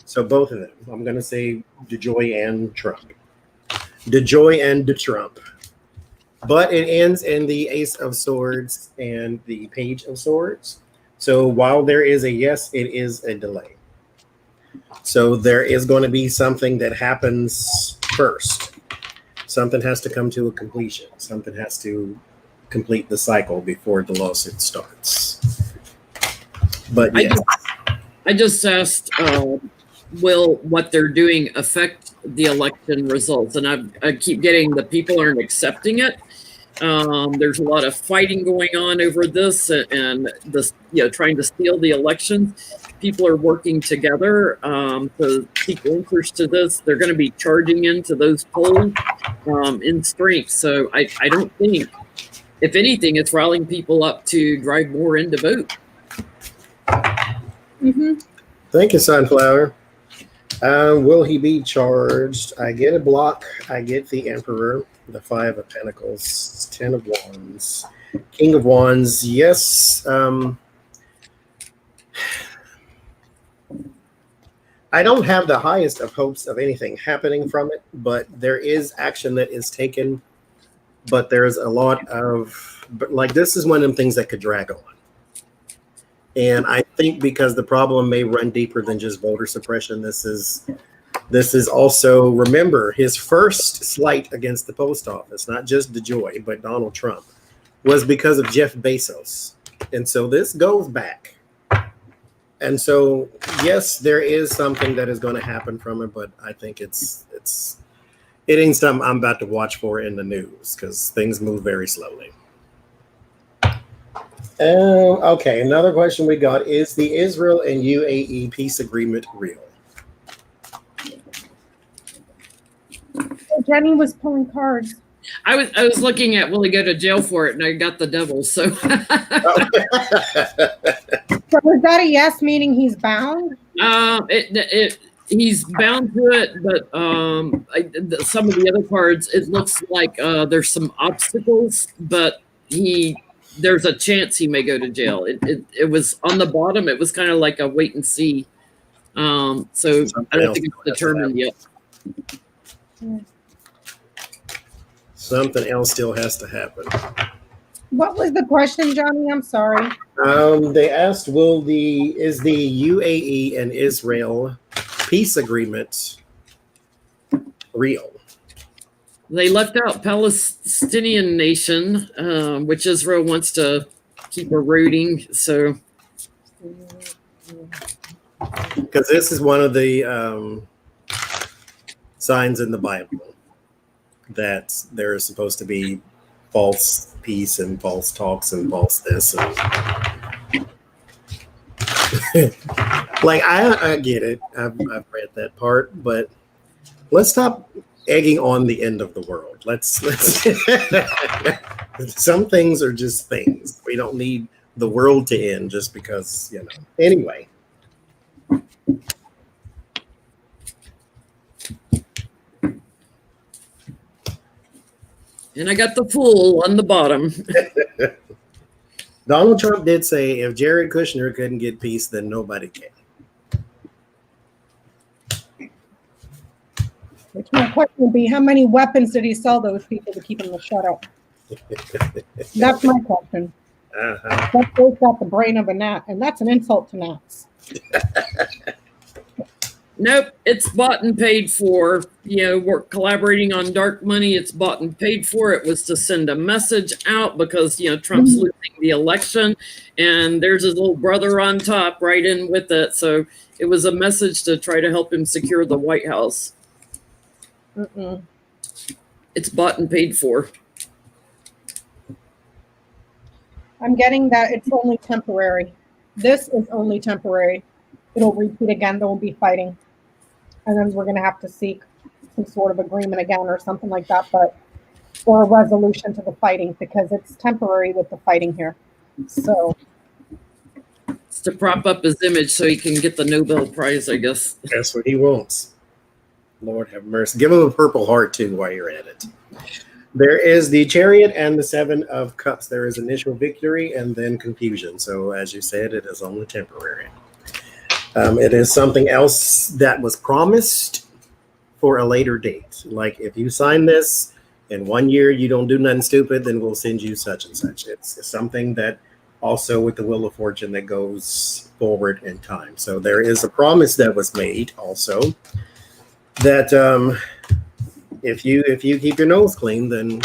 [SPEAKER 1] So both of them. I'm going to say DeJoy and Trump. DeJoy and DeTrump. But it ends in the Ace of Swords and the Page of Swords. So while there is a yes, it is a delay. So there is going to be something that happens first. Something has to come to a completion. Something has to complete the cycle before the lawsuit starts. But yes.
[SPEAKER 2] I just asked, will what they're doing affect the election results? And I keep getting the people aren't accepting it. There's a lot of fighting going on over this, and this, trying to steal the election. People are working together to seek answers to this. They're going to be charging into those polls in strength. So I don't think, if anything, it's rallying people up to drive more in to vote.
[SPEAKER 3] Mm-hmm.
[SPEAKER 1] Thank you, Sunflower. Will he be charged? I get a block. I get the Emperor, the 5 of Pentacles, 10 of Wands, King of Wands. Yes. I don't have the highest of hopes of anything happening from it, but there is action that is taken. But there's a lot of, this is one of them things that could drag on. And I think because the problem may run deeper than just voter suppression, this is also, remember, his first slight against the post office, not just DeJoy, but Donald Trump, was because of Jeff Bezos. And so this goes back. And so, yes, there is something that is going to happen from it, but I think it ain't something I'm about to watch for in the news, because things move very slowly. Okay, another question we got is the Israel and UAE peace agreement real?
[SPEAKER 3] Jenny was pulling cards.
[SPEAKER 2] I was looking at will he go to jail for it, and I got the devil. So,
[SPEAKER 3] So is that a yes, meaning he's bound?
[SPEAKER 2] He's bound to it, but some of the other cards, it looks like there's some obstacles, but there's a chance he may go to jail. It was on the bottom. It was kind of like a wait and see. So I don't think it's determined yet.
[SPEAKER 1] Something else still has to happen.
[SPEAKER 3] What was the question, Johnny? I'm sorry.
[SPEAKER 1] They asked, is the UAE and Israel peace agreement real?
[SPEAKER 2] They left out Palestinian nation, which Israel wants to keep eroding. So,
[SPEAKER 1] because this is one of the signs in the Bible that there is supposed to be false peace and false talks and false this. And like I get it. I've read that part, but let's stop egging on the end of the world. Let's some things are just things. We don't need the world to end just because, you know. Anyway.
[SPEAKER 2] and I got the fool on the bottom.
[SPEAKER 1] Donald Trump did say if Jared Kushner couldn't get peace, then nobody can.
[SPEAKER 3] Which my question would be, how many weapons did he sell those people to keep them shut up? That's my question. That goes got the brain of a gnat, and that's an insult to gnats.
[SPEAKER 2] Nope, it's bought and paid for. You know, we're collaborating on dark money. It's bought and paid for. It was to send a message out because, you know, Trump's losing the election and there's his little brother on top right in with it. So it was a message to try to help him secure the White House. It's bought and paid for.
[SPEAKER 3] I'm getting that it's only temporary. This is only temporary. It'll repeat again. There will be fighting. And then we're going to have to seek some sort of agreement again or something like that, but or a resolution to the fighting because it's temporary with the fighting here. So
[SPEAKER 2] it's to prop up his image so he can get the Nobel Prize, I guess.
[SPEAKER 1] That's what he wants. Lord have mercy. Give him a Purple Heart too while you're at it. There is the Chariot and the Seven of Cups. There is initial victory and then confusion. So as you said, it is only temporary. It is something else that was promised for a later date. Like if you sign this in 1 year, you don't do nothing stupid, then we'll send you such and such. It's something that also with the Wheel of Fortune that goes forward in time. So there is a promise that was made also that if you keep your nose clean, then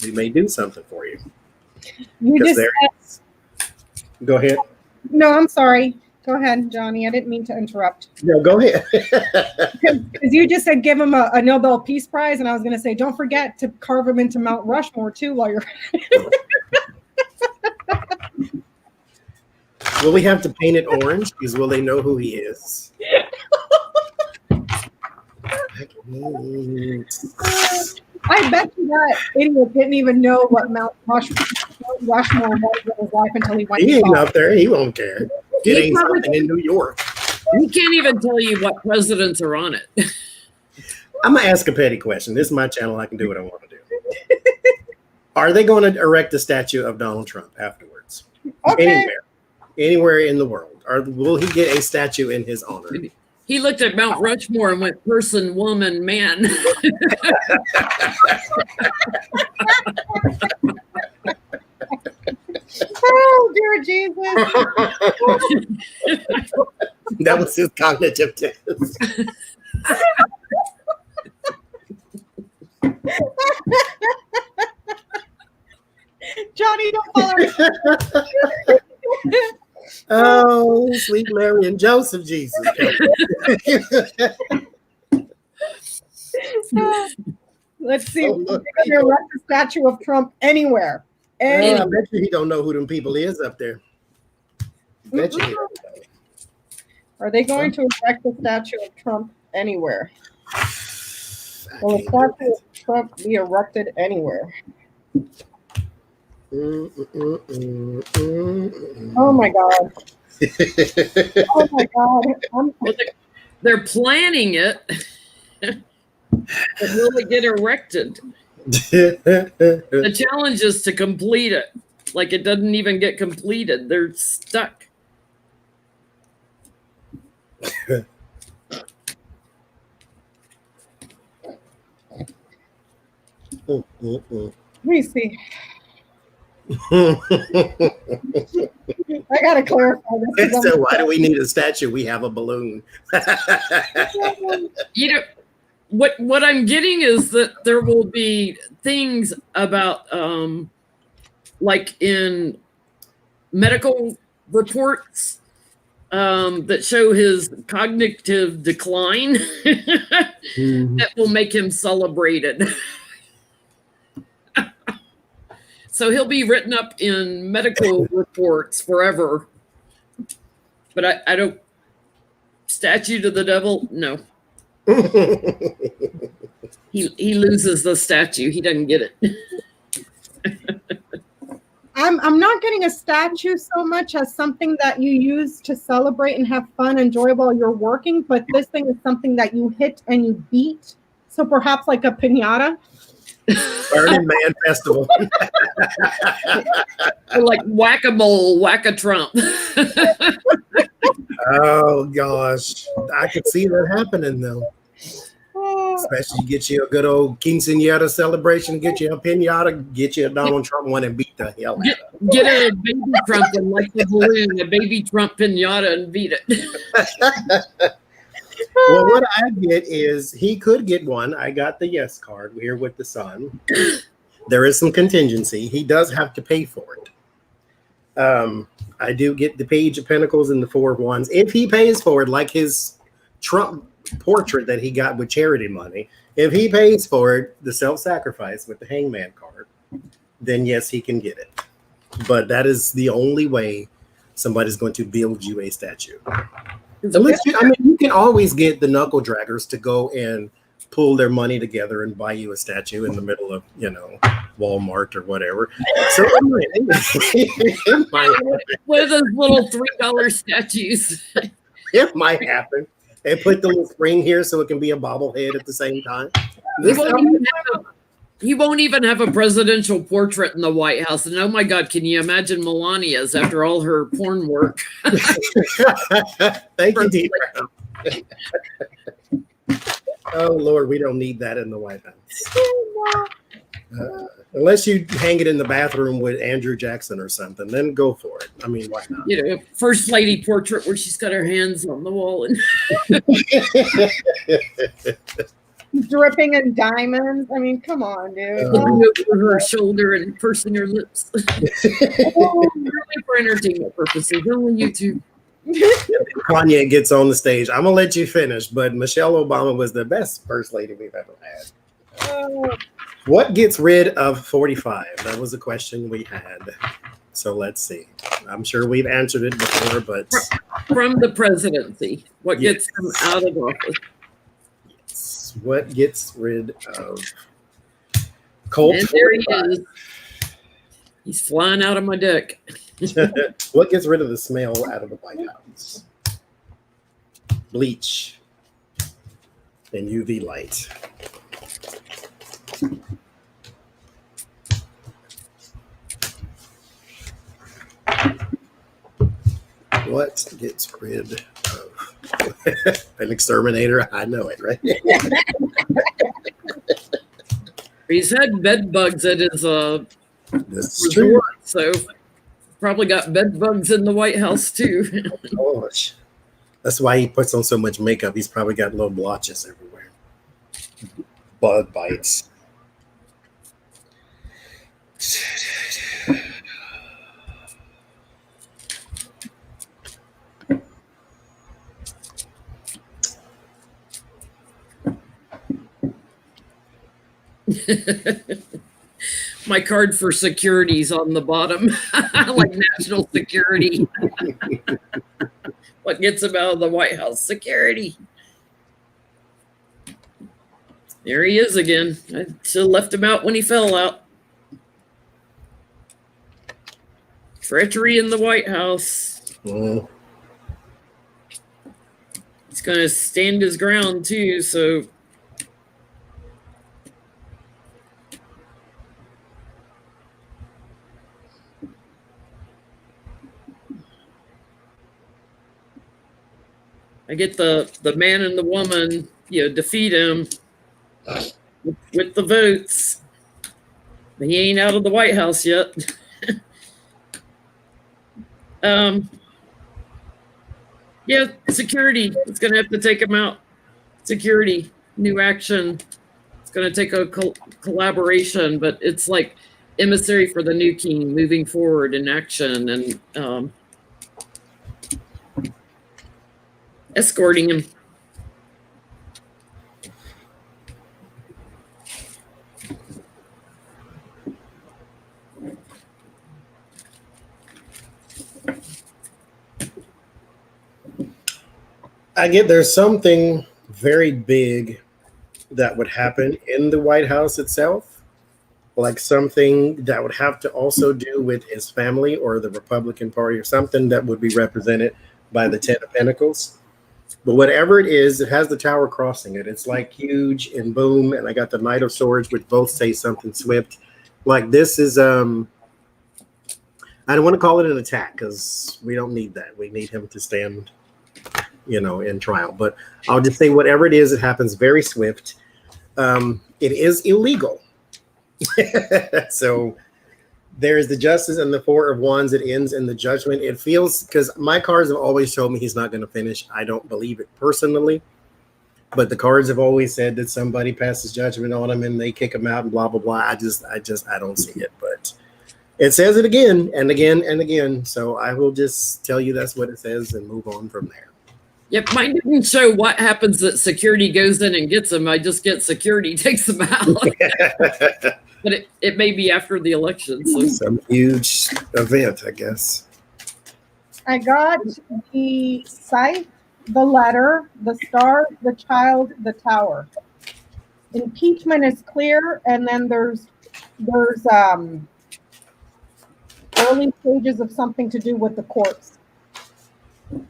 [SPEAKER 1] we may do something for you.
[SPEAKER 3] you just
[SPEAKER 1] Go ahead.
[SPEAKER 3] no, I'm sorry. Go ahead, Johnny. I didn't mean to interrupt.
[SPEAKER 1] No, go ahead.
[SPEAKER 3] Because you just said give him a Nobel Peace Prize, and I was going to say don't forget to carve him into Mount Rushmore too while you're.
[SPEAKER 1] Will we have to paint it orange? Because will they know who he is?
[SPEAKER 3] I bet you that idiot didn't even know what Mount Rushmore was in his life until he went.
[SPEAKER 1] He ain't up there. He won't care. It ain't
[SPEAKER 2] probably-
[SPEAKER 1] something in New York.
[SPEAKER 2] He can't even tell you what presidents are on it.
[SPEAKER 1] I'm going to ask a petty question. This is my channel. I can do what I want to do. Are they going to erect a statue of Donald Trump afterwards?
[SPEAKER 3] Okay.
[SPEAKER 1] Anywhere in the world? Or will he get a statue in his honor?
[SPEAKER 2] He looked at Mount Rushmore and went person, woman, man.
[SPEAKER 3] Oh, dear Jesus.
[SPEAKER 1] That was his cognitive test.
[SPEAKER 3] Johnny, don't follow me.
[SPEAKER 1] Oh, sweet Mary and Joseph, Jesus.
[SPEAKER 3] Let's see.
[SPEAKER 1] Oh, look.
[SPEAKER 3] They're gonna erect a statue of Trump anywhere.
[SPEAKER 1] I bet you he don't know who them people is up there. Bet you he don't know.
[SPEAKER 3] Are they going to erect a statue of Trump anywhere? Will a statue of Trump be erected anywhere? Oh my God. Oh my God.
[SPEAKER 2] They're planning it. But will it get erected? The challenge is to complete it. Like it doesn't even get completed. They're stuck.
[SPEAKER 3] Let me see. I gotta clarify this.
[SPEAKER 1] So why do we need a statue? We have a balloon.
[SPEAKER 2] You know, what I'm getting is that there will be things about like in medical reports that show his cognitive decline that will make him celebrated. So he'll be written up in medical reports forever. But I don't, statue to the devil, no. He loses the statue. He doesn't get it.
[SPEAKER 3] I'm not getting a statue so much as something that you use to celebrate and have fun, enjoy while you're working. But this thing is something that you hit and you beat. So perhaps like a piñata.
[SPEAKER 1] Burning Man Festival.
[SPEAKER 2] Or like whack-a-mole, whack-a-Trump.
[SPEAKER 1] Oh gosh, I could see that happening though. Especially get you a good old quinceañera celebration, get you a piñata, get you a Donald Trump one and beat the hell out of it.
[SPEAKER 2] Get a baby Trump and like the balloon, a baby Trump piñata and beat it.
[SPEAKER 1] Well, what I get is he could get one. I got the yes card here with the sun. There is some contingency. He does have to pay for it. I do get the Page of Pentacles and the Four of Wands. If he pays for it, like his Trump portrait that he got with charity money, if he pays for it, the self-sacrifice with the Hangman card, then yes, he can get it. But that is the only way somebody's going to build you a statue. Unless you can always get the knuckle draggers to go and pull their money together and buy you a statue in the middle of, Walmart or whatever. So it might,
[SPEAKER 2] one of those little $3 statues.
[SPEAKER 1] it might happen. And put the little spring here so it can be a bobblehead at the same time.
[SPEAKER 2] He won't even have a presidential portrait in the White House. And oh my God, can you imagine Melania's after all her porn work?
[SPEAKER 1] Thank you, Deidre. Oh Lord, we don't need that in the White House. Unless you hang it in the bathroom with Andrew Jackson or something, then go for it. I mean, why not?
[SPEAKER 2] First lady portrait where she's got her hands on the wall and
[SPEAKER 3] dripping in diamonds. I mean, come on, dude.
[SPEAKER 2] looking over her shoulder and pursing her lips. Really for entertainment purposes, only YouTube.
[SPEAKER 1] Kanye gets on the stage. I'm gonna let you finish, but Michelle Obama was the best first lady we've ever had. What gets rid of 45? That was a question we had. So let's see. I'm sure we've answered it before, but
[SPEAKER 2] from the presidency, what gets them out of office?
[SPEAKER 1] Yes. What gets rid of Colt?
[SPEAKER 2] And there he is. He's flying out of my deck.
[SPEAKER 1] What gets rid of the smell out of the White House? Bleach and UV light. What gets rid of an exterminator? I know it, right?
[SPEAKER 2] He's had bed bugs at his
[SPEAKER 1] This is true.
[SPEAKER 2] resort, so probably got bed bugs in the White House too.
[SPEAKER 1] Gosh. That's why he puts on so much makeup. He's probably got little blotches everywhere. Bug bites.
[SPEAKER 2] My card for security's on the bottom, like national security. What gets him out of the White House? Security. There he is again. I should have left him out when he fell out. Treachery in the White House.
[SPEAKER 1] Mm.
[SPEAKER 2] He's going to stand his ground too, so I get the man and the woman, defeat him with the votes. But he ain't out of the White House yet. Yeah, security. It's gonna have to take him out. Security. new action. It's going to take a collaboration, but it's like emissary for the new king moving forward in action and escorting him.
[SPEAKER 1] I get there's something very big that would happen in the White House itself, like something that would have to also do with his family or the Republican Party or something that would be represented by the Ten of Pentacles. But whatever it is, it has the Tower crossing it. It's like huge and boom. And I got the Knight of Swords, which both say something swift. Like this is, I don't want to call it an attack because we don't need that. We need him to stand, in trial. But I'll just say whatever it is, it happens very swift. It is illegal. So there is the Justice and the Four of Wands. It ends in the Judgment. It feels, because my cards have always told me he's not going to finish. I don't believe it personally, but the cards have always said that somebody passes judgment on him and they kick him out and blah blah blah. I don't see it, but it says it again and again and again. So I will just tell you that's what it says and move on from there.
[SPEAKER 2] Yep, mine didn't show what happens that security goes in and gets him. I just get security takes him out. But it may be after the election. So.
[SPEAKER 1] Some huge event, I guess.
[SPEAKER 3] I got the scythe, the letter, the star, the child, the tower. Impeachment is clear, and then there's early stages of something to do with the courts.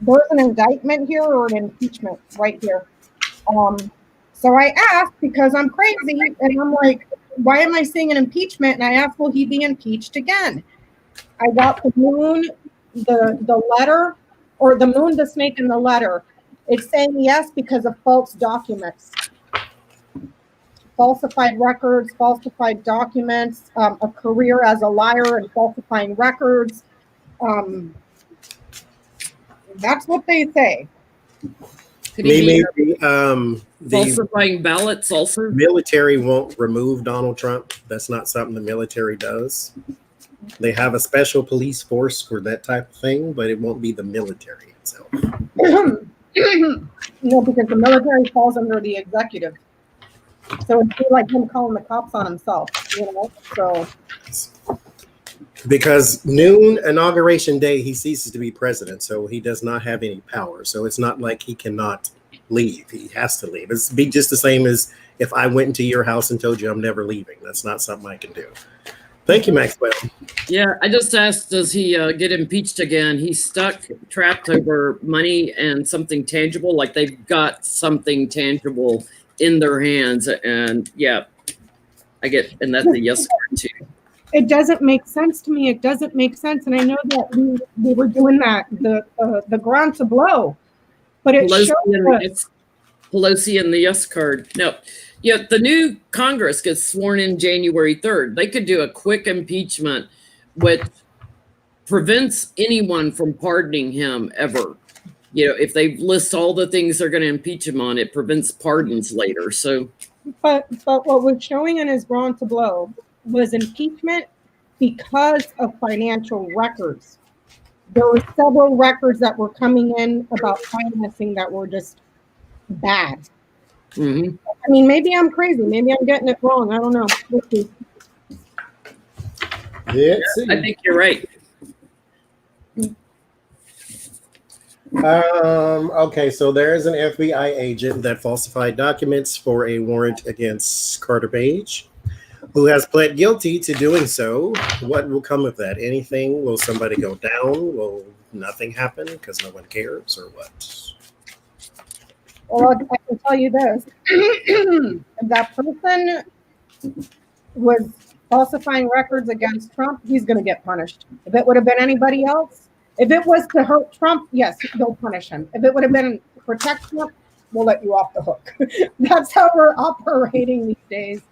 [SPEAKER 3] There's an indictment here or an impeachment right here. So I asked because I'm crazy, and I'm like, why am I seeing an impeachment? And I asked, will he be impeached again? I got the moon, the letter, or the moon, the snake, and the letter. It's saying yes because of false documents. Falsified records, falsified documents, a career as a liar and falsifying records. That's what they say.
[SPEAKER 2] Could he be
[SPEAKER 1] the
[SPEAKER 2] falsifying ballots also?
[SPEAKER 1] Military won't remove Donald Trump. That's not something the military does. They have a special police force for that type of thing, but it won't be the military itself.
[SPEAKER 3] No, because the military falls under the executive. So it'd be like him calling the cops on himself, So
[SPEAKER 1] because noon inauguration day, he ceases to be president, so he does not have any power. So it's not like he cannot leave. He has to leave. It's be just the same as if I went into your house and told you I'm never leaving. That's not something I can do. Thank you, Maxwell.
[SPEAKER 2] Yeah, I just asked, does he get impeached again? He's stuck, trapped over money and something tangible, like they've got something tangible in their hands. And yeah, and that's a yes card too.
[SPEAKER 3] It doesn't make sense to me. It doesn't make sense. And I know that we were doing that, the ground to blow, but it
[SPEAKER 2] Pelosi and the yes card. No. Yeah, the new Congress gets sworn in January 3rd. They could do a quick impeachment, which prevents anyone from pardoning him ever. If they list all the things they're going to impeach him on, it prevents pardons later. So,
[SPEAKER 3] but what was showing in his ground to blow was impeachment because of financial records. There were several records that were coming in about financing that were just bad.
[SPEAKER 2] Mm-hmm.
[SPEAKER 3] I mean, maybe I'm crazy. Maybe I'm getting it wrong. I don't know.
[SPEAKER 1] Yeah,
[SPEAKER 2] I think you're right.
[SPEAKER 1] Okay, so there is an FBI agent that falsified documents for a warrant against Carter Page, who has pled guilty to doing so. What will come of that? Anything? Will somebody go down? Will nothing happen because no one cares, or what?
[SPEAKER 3] Well, I can tell you this. That person was falsifying records against Trump. He's going to get punished. If it would have been anybody else, if it was to hurt Trump, yes, they'll punish him. If it would have been to protect Trump, we'll let you off the hook. That's how we're operating these days.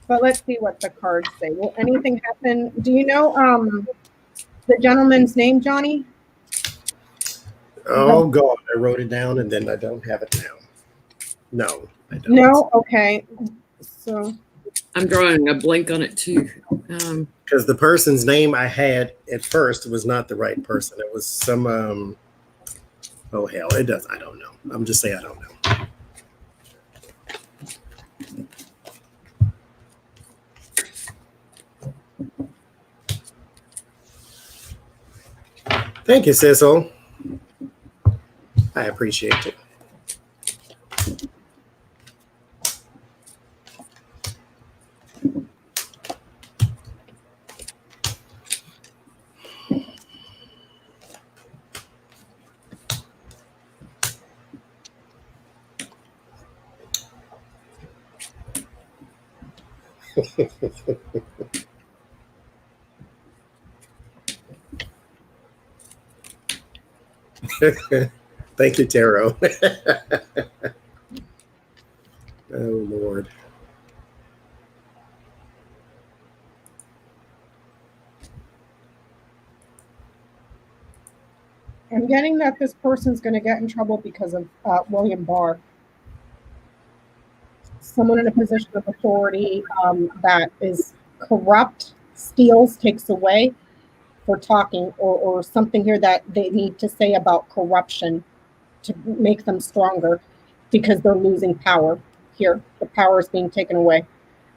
[SPEAKER 3] But let's see what the cards say. Will anything happen? Do you know the gentleman's name, Johnny?
[SPEAKER 1] Oh God, I wrote it down and then I don't have it now. No, I don't.
[SPEAKER 3] No? Okay. So,
[SPEAKER 2] I'm drawing a blank on it too.
[SPEAKER 1] Because the person's name I had at first was not the right person. It was some oh hell, it does. I don't know. I'm just saying I don't know. Thank you, Cecil. I appreciate it. Thank you, Taro. Oh, Lord.
[SPEAKER 3] I'm getting that this person's going to get in trouble because of William Barr. Someone in a position of authority that is corrupt, steals, takes away for talking, or something here that they need to say about corruption to make them stronger because they're losing power here. The power is being taken away.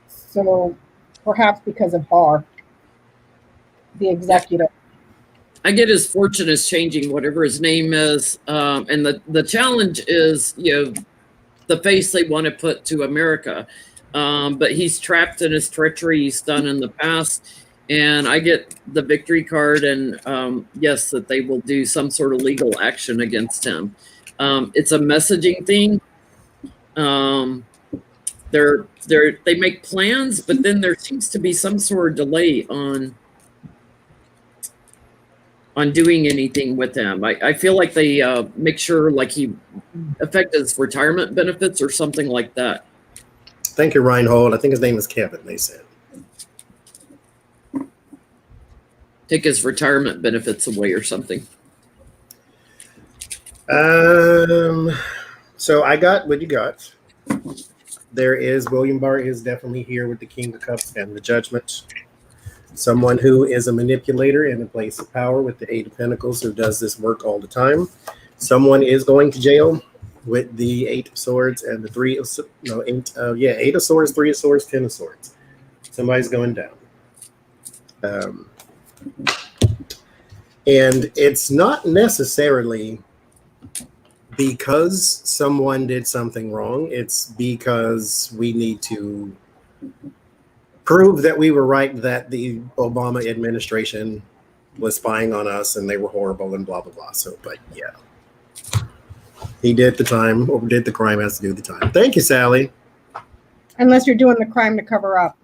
[SPEAKER 3] So perhaps because of Barr, the executive.
[SPEAKER 2] I get his fortune is changing, whatever his name is. And the challenge is, the face they want to put to America. But he's trapped in his treachery he's done in the past. And I get the victory card and yes, that they will do some sort of legal action against him. It's a messaging thing. They make plans, but then there seems to be some sort of delay on doing anything with him. I feel like they make sure like he affected his retirement benefits or something like that.
[SPEAKER 1] Thank you, Reinhold. I think his name is Kevin, they said.
[SPEAKER 2] Take his retirement benefits away or something.
[SPEAKER 1] So I got what you got. There is William Barr is definitely here with the King of Cups and the Judgment. Someone who is a manipulator in a place of power with the Eight of Pentacles who does this work all the time. Someone is going to jail with the Eight of Swords and the Eight of Swords, Three of Swords, 10 of Swords. Somebody's going down. And it's not necessarily because someone did something wrong. It's because we need to prove that we were right, that the Obama administration was spying on us and they were horrible and blah, blah, blah. So, but yeah, he did the time, or did the crime, has to do the time. Thank you, Sally.
[SPEAKER 3] Unless you're doing the crime to cover up.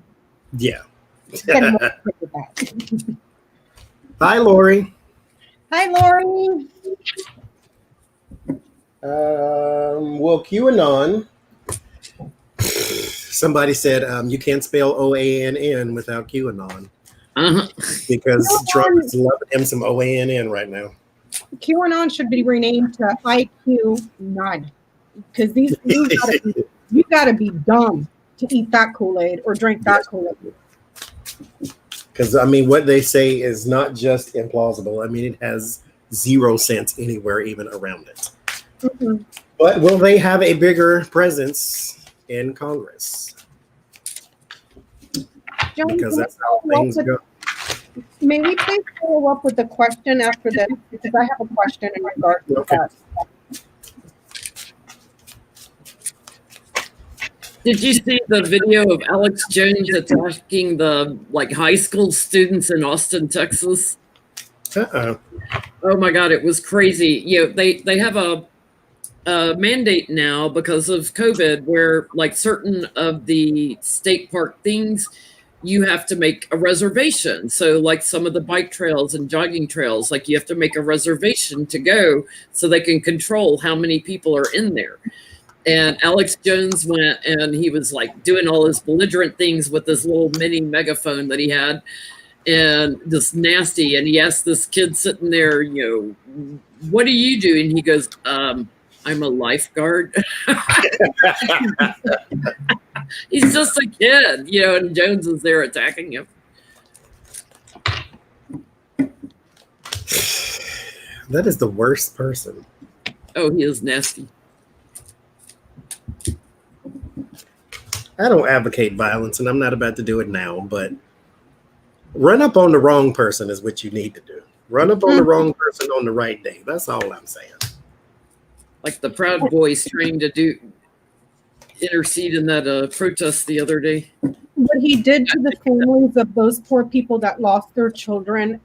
[SPEAKER 1] Yeah.
[SPEAKER 3] Then we'll stick with that.
[SPEAKER 1] Hi, Lori.
[SPEAKER 3] Hi, Lori.
[SPEAKER 1] Well, QAnon. Somebody said you can't spell OANN without QAnon. Because Trump is loving him some OANN right now.
[SPEAKER 3] QAnon should be renamed to IQ None. Because you gotta be dumb to eat that Kool-Aid or drink that Kool-Aid.
[SPEAKER 1] Because I mean, what they say is not just implausible. I mean, it has zero sense anywhere even around it. Mm-hmm. But will they have a bigger presence in Congress?
[SPEAKER 3] John,
[SPEAKER 1] because that's how things go.
[SPEAKER 3] May we please follow up with the question after this? Because I have a question in regards to that.
[SPEAKER 2] Did you see the video of Alex Jones attacking the high school students in Austin, Texas?
[SPEAKER 1] Uh-oh.
[SPEAKER 2] Oh my God, it was crazy. They have a mandate now because of COVID where certain of the state park things, you have to make a reservation. So some of the bike trails and jogging trails, you have to make a reservation to go so they can control how many people are in there. And Alex Jones went and he was doing all his belligerent things with this little mini megaphone that he had and just nasty. And he asked this kid sitting there, what do you do? And he goes, I'm a lifeguard. He's just a kid, and Jones is there attacking him.
[SPEAKER 1] That is the worst person.
[SPEAKER 2] Oh, he is nasty.
[SPEAKER 1] I don't advocate violence, and I'm not about to do it now, but run up on the wrong person is what you need to do. Run up on the wrong person on the right day. That's all I'm saying.
[SPEAKER 2] Like the Proud Boys trying to intercede in that protest the other day.
[SPEAKER 3] What he did to the families of those poor people that lost their children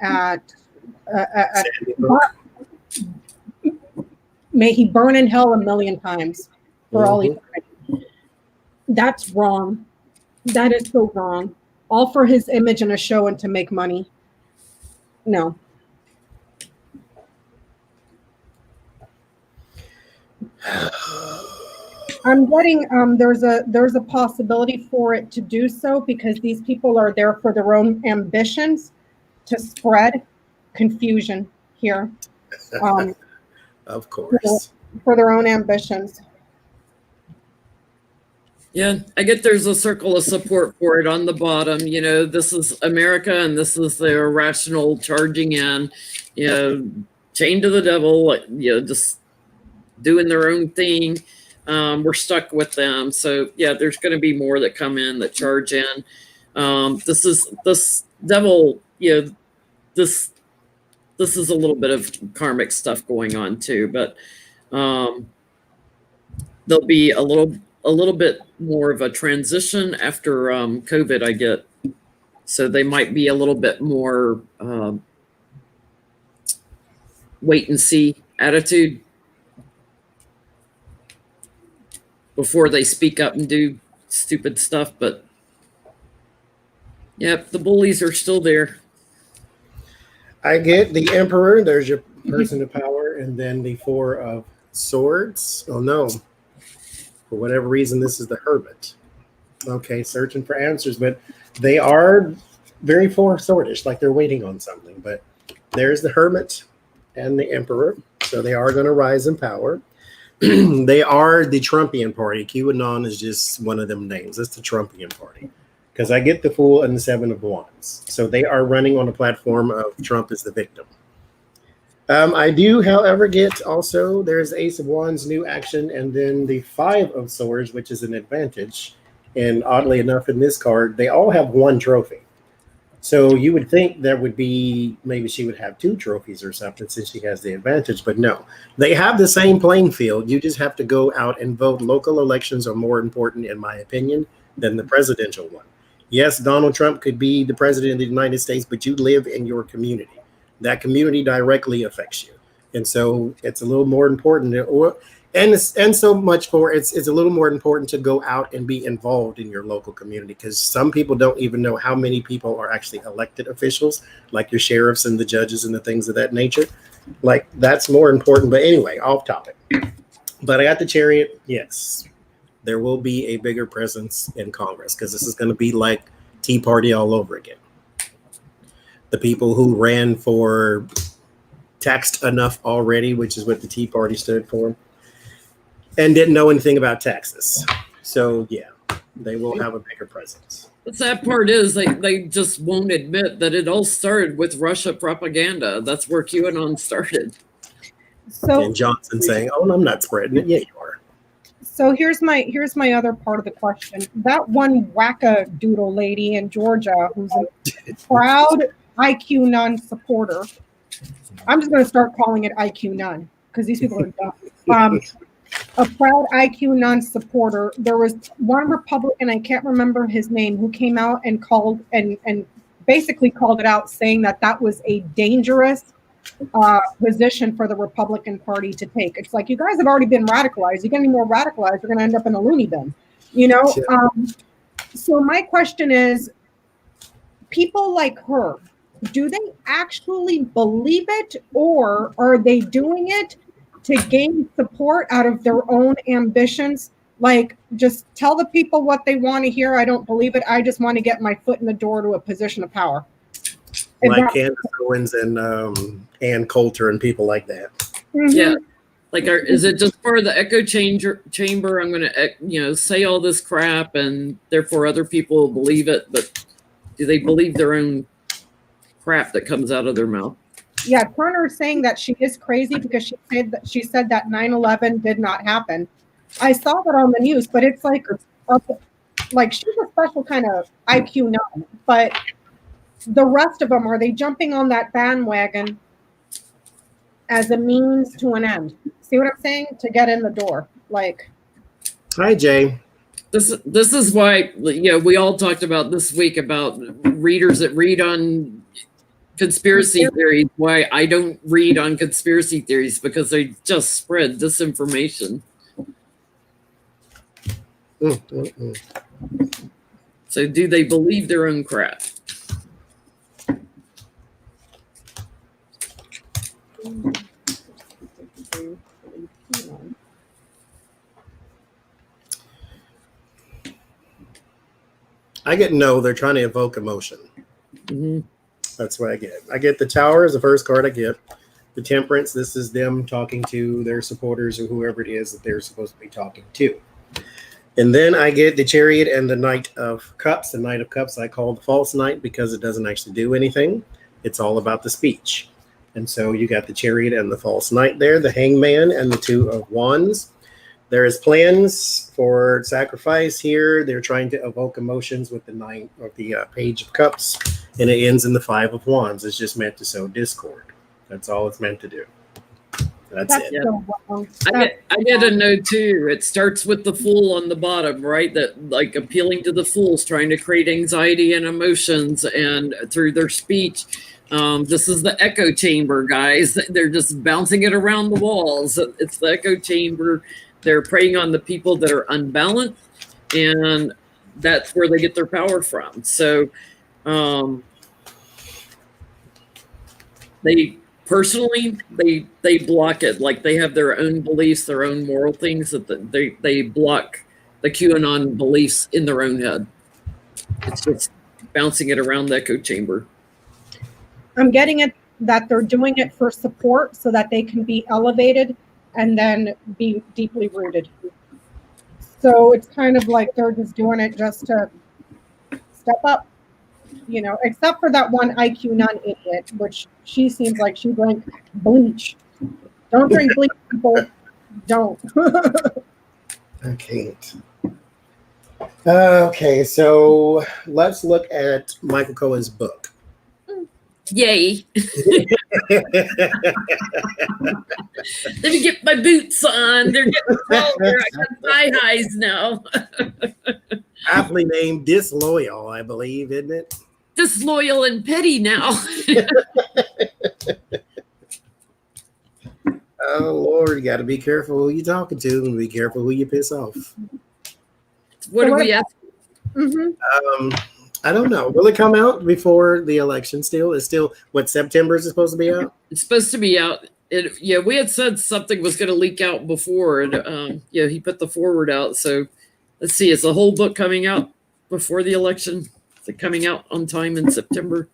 [SPEAKER 3] may he burn in hell 1,000,000 times for all eternity. That's wrong. That is so wrong. All for his image and a show and to make money. No. I'm getting there's a possibility for it to do so because these people are there for their own ambitions to spread confusion here.
[SPEAKER 1] Of course.
[SPEAKER 3] For their own ambitions.
[SPEAKER 2] Yeah, I get there's a circle of support for it on the bottom. This is America and this is the irrational charging in, chained to the devil, just doing their own thing. We're stuck with them. So yeah, there's going to be more that come in that charge in. This devil, this is a little bit of karmic stuff going on too, but there'll be a little bit more of a transition after COVID, I get. So they might be a little bit more wait and see attitude before they speak up and do stupid stuff. But yep, the bullies are still there.
[SPEAKER 1] I get the Emperor. There's your person of power, and then the Four of Swords. Oh no. For whatever reason, this is the Hermit. Okay, searching for answers, but they are very four-swordish, like they're waiting on something. But there's the Hermit and the Emperor, so they are going to rise in power. They are the Trumpian party. QAnon is just one of them names. It's the Trumpian party. Because I get the Fool and the Seven of Wands. So they are running on a platform of Trump as the victim. I do, however, get also there's Ace of Wands, new action, and then the Five of Swords, which is an advantage. And oddly enough, in this card, they all have one trophy. So you would think there would be, maybe she would have two trophies or something since she has the advantage, but no. They have the same playing field. You just have to go out and vote. Local elections are more important, in my opinion, than the presidential one. Yes, Donald Trump could be the president of the United States, but you live in your community. That community directly affects you. And so it's a little more important, and so much more, it's a little more important to go out and be involved in your local community, because some people don't even know how many people are actually elected officials, like your sheriffs and the judges and the things of that nature. Like, that's more important. But anyway, off topic. But I got the Chariot. Yes, there will be a bigger presence in Congress, because this is going to be like Tea Party all over again. The people who ran for taxed enough already, which is what the Tea Party stood for, and didn't know anything about taxes. So yeah, they will have a bigger presence.
[SPEAKER 2] The sad part is they just won't admit that it all started with Russia propaganda. That's where QAnon started.
[SPEAKER 3] So,
[SPEAKER 1] and Johnson saying, "Oh, I'm not spreading it." Yeah, you are.
[SPEAKER 3] So here's my other part of the question. That one wackadoodle lady in Georgia who's a proud IQ supporter. I'm just going to start calling it IQ none because these people are dumb. A proud IQ supporter. There was one Republican, I can't remember his name, who came out and called and basically called it out, saying that was a dangerous position for the Republican Party to take. It's like, you guys have already been radicalized. You get any more radicalized, you're going to end up in a loony bin. So my question is, people like her, do they actually believe it, or are they doing it to gain support out of their own ambitions? Like, just tell the people what they want to hear. I don't believe it. I just want to get my foot in the door to a position of power.
[SPEAKER 1] Like Candace Owens and Ann Coulter and people like that.
[SPEAKER 3] Mm-hmm.
[SPEAKER 2] Yeah. Like, is it just part of the echo chamber? I'm going to, say all this crap and therefore other people will believe it. But do they believe their own crap that comes out of their mouth?
[SPEAKER 3] Yeah, Turner's saying that she is crazy because she said that 9/11 did not happen. I saw that on the news, but it's like she's a special kind of IQ nun. But the rest of them, are they jumping on that bandwagon as a means to an end? See what I'm saying? To get in the door. Like,
[SPEAKER 1] hi, Jay.
[SPEAKER 2] This is why we all talked about this week about readers that read on conspiracy theories. Why I don't read on conspiracy theories, because they just spread disinformation. So do they believe their own crap?
[SPEAKER 1] I get no, they're trying to evoke emotion.
[SPEAKER 2] Mm-hmm.
[SPEAKER 1] That's what I get. I get the Tower is the first card I get. The Temperance, this is them talking to their supporters or whoever it is that they're supposed to be talking to. And then I get the Chariot and the Knight of Cups. The Knight of Cups I call the false knight because it doesn't actually do anything. It's all about the speech. And so you got the Chariot and the false knight there, the Hangman and the Two of Wands. There is plans for sacrifice here. They're trying to evoke emotions with the Knight or the Page of Cups, and it ends in the Five of Wands. It's just meant to sow discord. That's all it's meant to do. That's it.
[SPEAKER 3] So wrong.
[SPEAKER 2] I get a no too. It starts with the Fool on the bottom, right? That like appealing to the fools, trying to create anxiety and emotions, and through their speech. This is the echo chamber, guys. They're just bouncing it around the walls. It's the echo chamber. They're preying on the people that are unbalanced, and that's where they get their power from. So they personally, they block it. Like they have their own beliefs, their own moral things that they block the QAnon beliefs in their own head. It's just bouncing it around the echo chamber.
[SPEAKER 3] I'm getting it that they're doing it for support so that they can be elevated and then be deeply rooted. So it's kind of like they're just doing it just to step up, except for that one IQ nun idiot, which she seems like she drank bleach. Don't drink bleach, people. Don't.
[SPEAKER 1] I can't. Okay, so let's look at Michael Cohen's book.
[SPEAKER 2] Yay. Let me get my boots on. They're getting taller. I got thigh highs now.
[SPEAKER 1] Aptly named Disloyal, I believe, isn't it?
[SPEAKER 2] Disloyal and petty now.
[SPEAKER 1] Oh, Lord, you got to be careful who you're talking to and be careful who you piss off.
[SPEAKER 2] What are we asking?
[SPEAKER 3] Mm-hmm.
[SPEAKER 1] I don't know. Will it come out before the election still? It's still, what, September is it supposed to be out?
[SPEAKER 2] It's supposed to be out. We had said something was going to leak out before, and he put the forward out. So let's see, is the whole book coming out before the election? Is it coming out on time in September?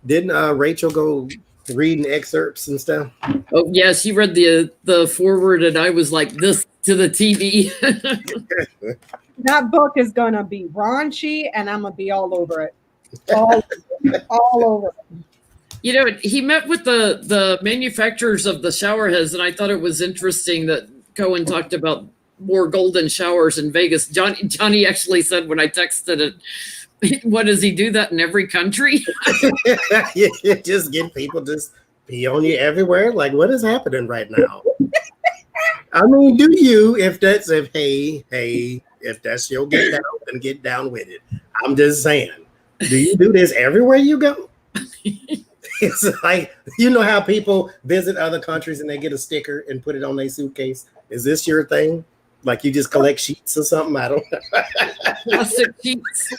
[SPEAKER 1] Didn't Rachel go reading excerpts and stuff?
[SPEAKER 2] Oh, yeah, she read the forward, and I was like this to the TV.
[SPEAKER 3] That book is going to be raunchy, and I'm going to be all over it. All over it.
[SPEAKER 2] He met with the manufacturers of the shower heads, and I thought it was interesting that Cohen talked about more golden showers in Vegas. Johnny actually said when I texted it, what, does he do that in every country?
[SPEAKER 1] Just get people just pee on you everywhere. Like, what is happening right now? I mean, do you, if that's your get down, then get down with it. I'm just saying, do you do this everywhere you go? It's like, how people visit other countries and they get a sticker and put it on their suitcase. Is this your thing? Like you just collect sheets or something? I don't know.
[SPEAKER 2] Plastic sheets.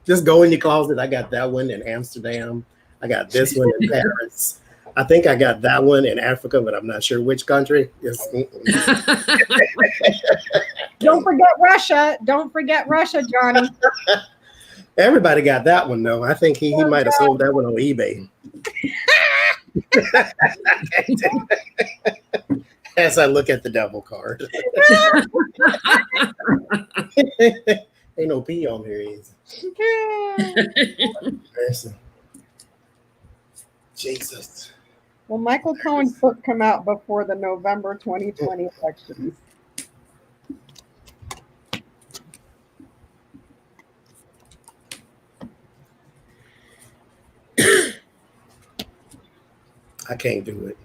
[SPEAKER 1] Just go in your closet. I got that one in Amsterdam. I got this one in Paris. I think I got that one in Africa, but I'm not sure which country.
[SPEAKER 3] Don't forget Russia. Don't forget Russia, Johnny.
[SPEAKER 1] Everybody got that one, though. I think he might have sold that one on eBay. As I look at the devil card. Ain't no pee on here either. Jesus.
[SPEAKER 3] Well, Michael Cohen's book come out before the November 2020 elections.
[SPEAKER 1] I can't do it.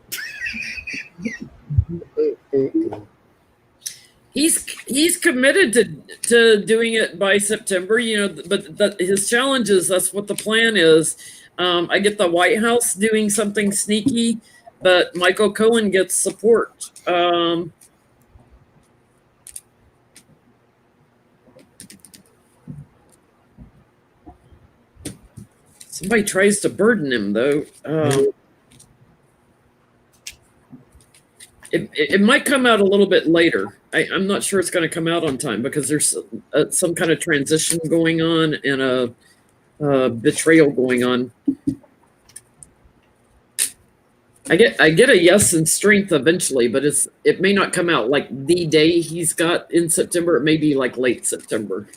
[SPEAKER 2] He's committed to doing it by September, but his challenge is that's what the plan is. I get the White House doing something sneaky, but Michael Cohen gets support. Somebody tries to burden him, though. It might come out a little bit later. I'm not sure it's going to come out on time because there's some kind of transition going on and a betrayal going on. I get a yes in strength eventually, but it may not come out like the day he's got in September. It may be like late September.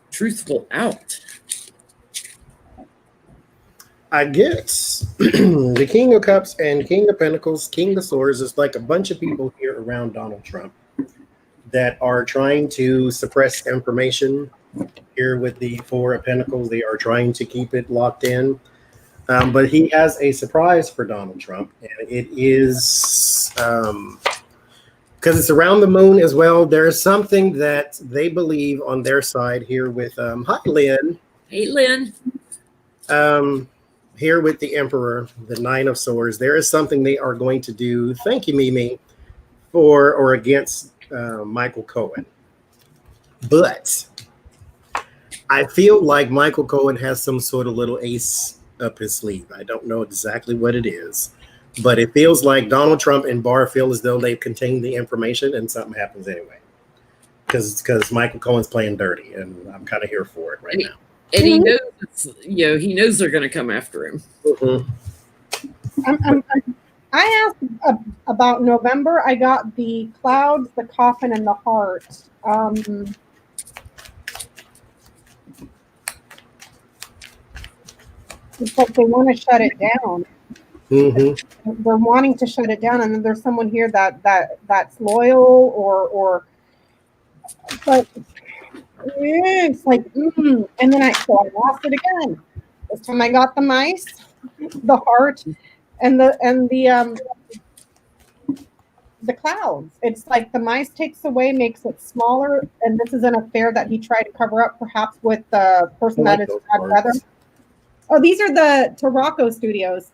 [SPEAKER 2] Truthful out.
[SPEAKER 1] I get the King of Cups and King of Pentacles, King of Swords is like a bunch of people here around Donald Trump that are trying to suppress information. Here with the Four of Pentacles, they are trying to keep it locked in. But he has a surprise for Donald Trump, and it is because it's around the moon as well. There is something that they believe on their side here with hi Lynn.
[SPEAKER 2] Hey Lynn.
[SPEAKER 1] Here with the Emperor, the Nine of Swords, there is something they are going to do. Thank you, Mimi, for or against Michael Cohen. But I feel like Michael Cohen has some sort of little ace up his sleeve. I don't know exactly what it is, but it feels like Donald Trump and Barr feel as though they've contained the information and something happens anyway. Because Michael Cohen's playing dirty, and I'm kind of here for it right now.
[SPEAKER 2] And he knows, he knows they're going to come after him.
[SPEAKER 3] Mm-hmm. I asked about November. I got the clouds, the coffin, and the heart. It's like they want to shut it down. Mm-hmm. They're wanting to shut it down, and then there's someone here that's loyal or but. It's like, and then I lost it again. This time I got the mice, the heart, and the clouds. It's like the mice takes away, makes it smaller, and this is an affair that he tried to cover up, perhaps with the person that is bad weather. Oh, these are the Tarocco Studios.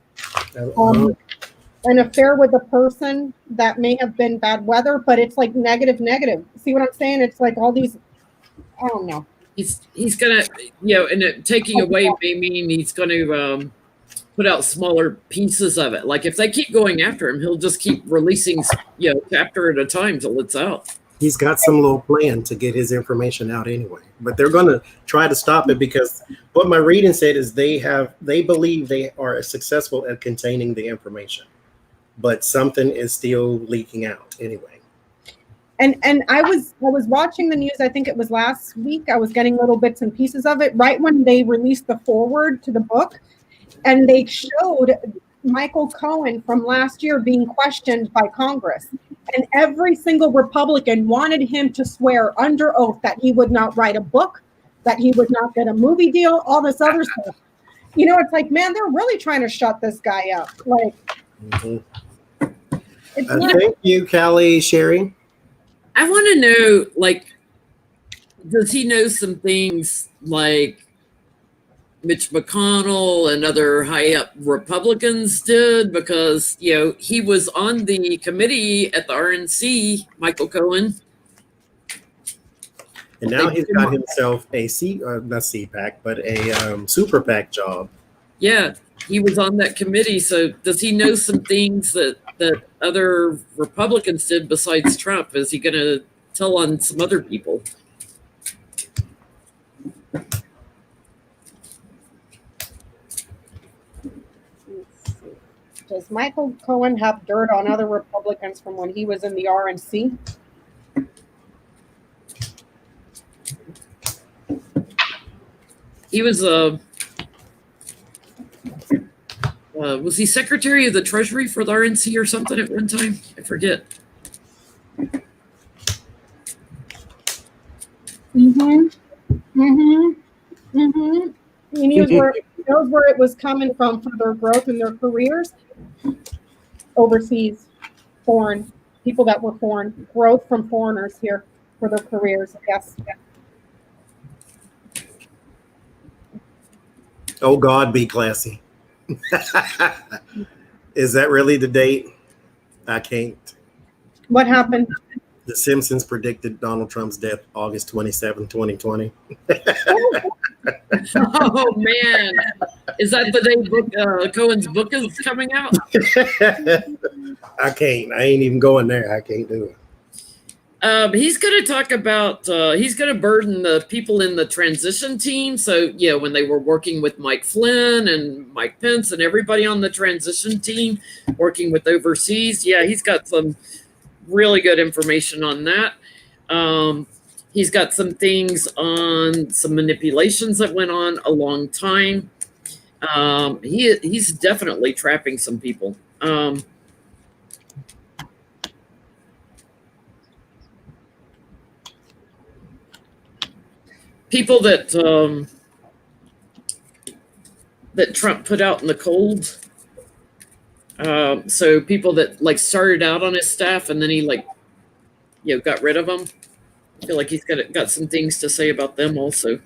[SPEAKER 3] An affair with a person that may have been bad weather, but it's like negative. See what I'm saying? It's like all these. I don't know.
[SPEAKER 2] He's gonna, and taking away may mean he's going to put out smaller pieces of it. Like if they keep going after him, he'll just keep releasing, chapter at a time till it's out.
[SPEAKER 1] He's got some little plan to get his information out anyway, but they're going to try to stop it because what my reading said is they believe they are successful at containing the information, but something is still leaking out anyway.
[SPEAKER 3] And I was watching the news, I think it was last week. I was getting little bits and pieces of it right when they released the foreword to the book. And they showed Michael Cohen from last year being questioned by Congress. And every single Republican wanted him to swear under oath that he would not write a book, that he would not get a movie deal, all this other stuff. It's like, man, they're really trying to shut this guy up. Like,
[SPEAKER 1] thank you, Callie, Sherry.
[SPEAKER 2] I want to know, like, does he know some things like Mitch McConnell and other high-up Republicans did? Because, he was on the committee at the RNC, Michael Cohen.
[SPEAKER 1] And now he's got himself a not CPAC, but a super PAC job.
[SPEAKER 2] Yeah, he was on that committee. So does he know some things that other Republicans did besides Trump? Is he going to tell on some other people?
[SPEAKER 3] Does Michael Cohen have dirt on other Republicans from when he was in the RNC?
[SPEAKER 2] He was he Secretary of the Treasury for the RNC or something at one time? I forget.
[SPEAKER 3] And he knows where it was coming from for their growth in their careers. Overseas, foreign people that were foreign, growth from foreigners here for their careers. Yes.
[SPEAKER 1] Oh God, be classy. Is that really the date? I can't.
[SPEAKER 3] What happened?
[SPEAKER 1] The Simpsons predicted Donald Trump's death August 27, 2020.
[SPEAKER 2] Oh man, is that the day Cohen's book is coming out?
[SPEAKER 1] I can't. I ain't even going there. I can't do it.
[SPEAKER 2] He's going to talk about, he's going to burden the people in the transition team. So, yeah, when they were working with Mike Flynn and Mike Pence and everybody on the transition team working with overseas. Yeah, he's got some really good information on that. He's got some things on some manipulations that went on a long time. He's definitely trapping some people. People that Trump put out in the cold. So people that like started out on his staff and then he got rid of them. I feel like he's got some things to say about them also.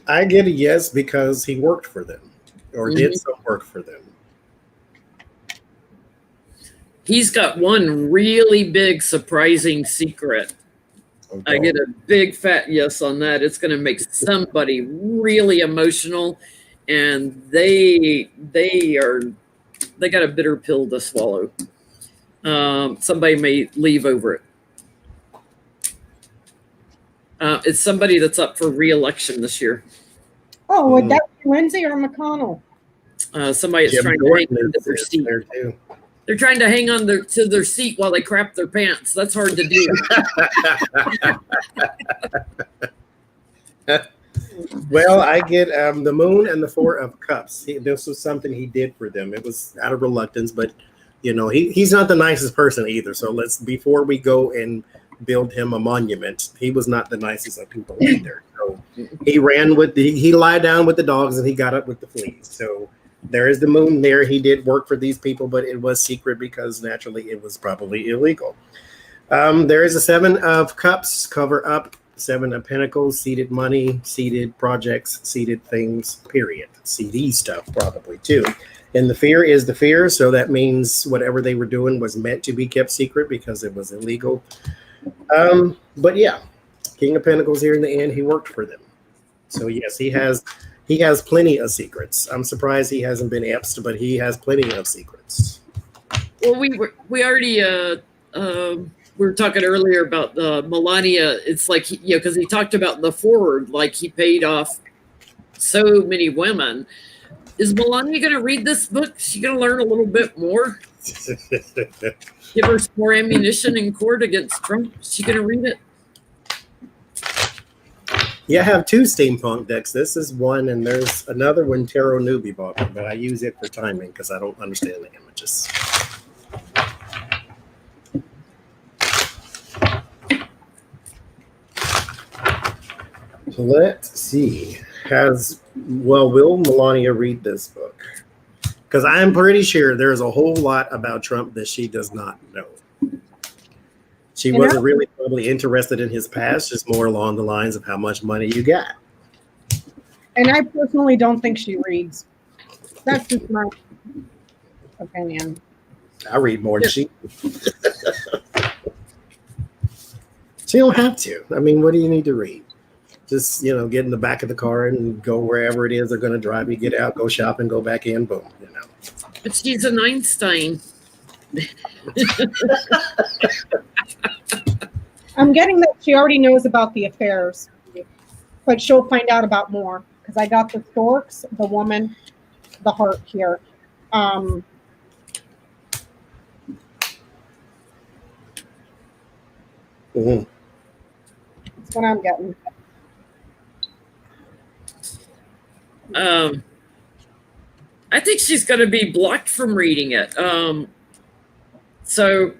[SPEAKER 1] I get a yes because he worked for them or did some work for them.
[SPEAKER 2] He's got one really big surprising secret. Okay. I get a big fat yes on that. It's going to make somebody really emotional, and they got a bitter pill to swallow. Somebody may leave over it. It's somebody that's up for re-election this year.
[SPEAKER 3] Oh, would that be Lindsay or McConnell?
[SPEAKER 2] Somebody that's trying to hang on to their seat. They're trying to hang on to their seat while they crap their pants. That's hard to do.
[SPEAKER 1] Well, I get the Moon and the Four of Cups. This was something he did for them. It was out of reluctance, but he's not the nicest person either. So before we go and build him a monument, he was not the nicest of people either. So he lied down with the dogs and he got up with the fleas. So there is the Moon there. He did work for these people, but it was secret because naturally it was probably illegal. There is a Seven of Cups, cover up, Seven of Pentacles, seeded money, seeded projects, seeded things, period. CD stuff probably too. And the fear is the fear. So that means whatever they were doing was meant to be kept secret because it was illegal. But yeah, King of Pentacles here in the end, he worked for them. So yes, he has plenty of secrets. I'm surprised he hasn't been epsed, but he has plenty of secrets.
[SPEAKER 2] Well, we already we were talking earlier about Melania. It's like because he talked about the forward, like he paid off so many women. Is Melania going to read this book? Is she going to learn a little bit more? Give her some more ammunition in court against Trump. Is she going to read it?
[SPEAKER 1] Yeah, I have two steampunk decks. This is one, and there's another one Tarot Newbie bought me, but I use it for timing because I don't understand the images. So let's see. Will Melania read this book? Because I'm pretty sure there's a whole lot about Trump that she does not know. She wasn't really probably interested in his past, just more along the lines of how much money you got.
[SPEAKER 3] And I personally don't think she reads. That's just my opinion.
[SPEAKER 1] I read more than she. She don't have to. I mean, what do you need to read? Just, get in the back of the car and go wherever it is they're going to drive you, get out, go shopping, go back in, boom,
[SPEAKER 2] But she's an Einstein.
[SPEAKER 3] I'm getting that she already knows about the affairs, but she'll find out about more because I got the storks, the woman, the heart here.
[SPEAKER 1] Mhm.
[SPEAKER 3] That's what I'm getting.
[SPEAKER 2] I think she's going to be blocked from reading it. So,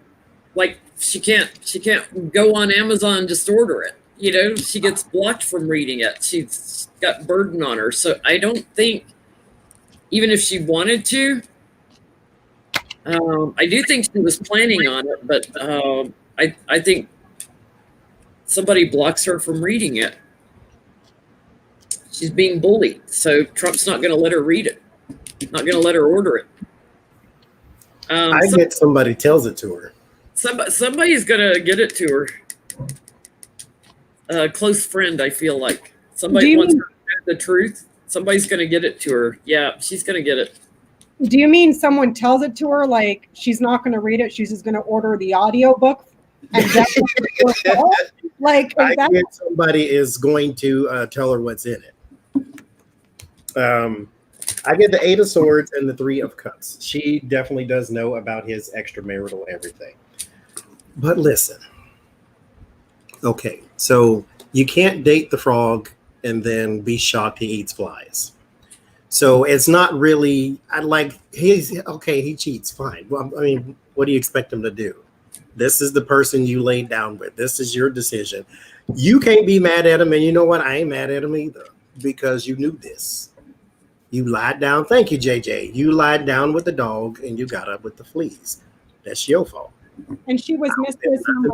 [SPEAKER 2] like, she can't go on Amazon and just order it. You know, she gets blocked from reading it. She's got burden on her. So I don't think, even if she wanted to, I do think she was planning on it, but I think somebody blocks her from reading it. She's being bullied, so Trump's not going to let her read it. Not going to let her order it.
[SPEAKER 1] I get somebody tells it to her.
[SPEAKER 2] Somebody's going to get it to her. A close friend, I feel like. Somebody wants her to know the truth. Somebody's going to get it to her. Yeah, she's going to get it.
[SPEAKER 3] Do you mean someone tells it to her, like she's not going to read it, she's just going to order the audiobook? And that's like,
[SPEAKER 1] I get somebody is going to tell her what's in it. I get the 8 of Swords and the 3 of Cups. She definitely does know about his extramarital everything. But listen. Okay, so you can't date the frog and then be shocked he eats flies. So it's not really, he cheats, fine. Well, I mean, what do you expect him to do? This is the person you laid down with. This is your decision. You can't be mad at him. And you know what? I ain't mad at him either, because you knew this. You lied down. Thank you, JJ. You lied down with the dog and you got up with the fleas. That's your fault.
[SPEAKER 3] And she was mistress number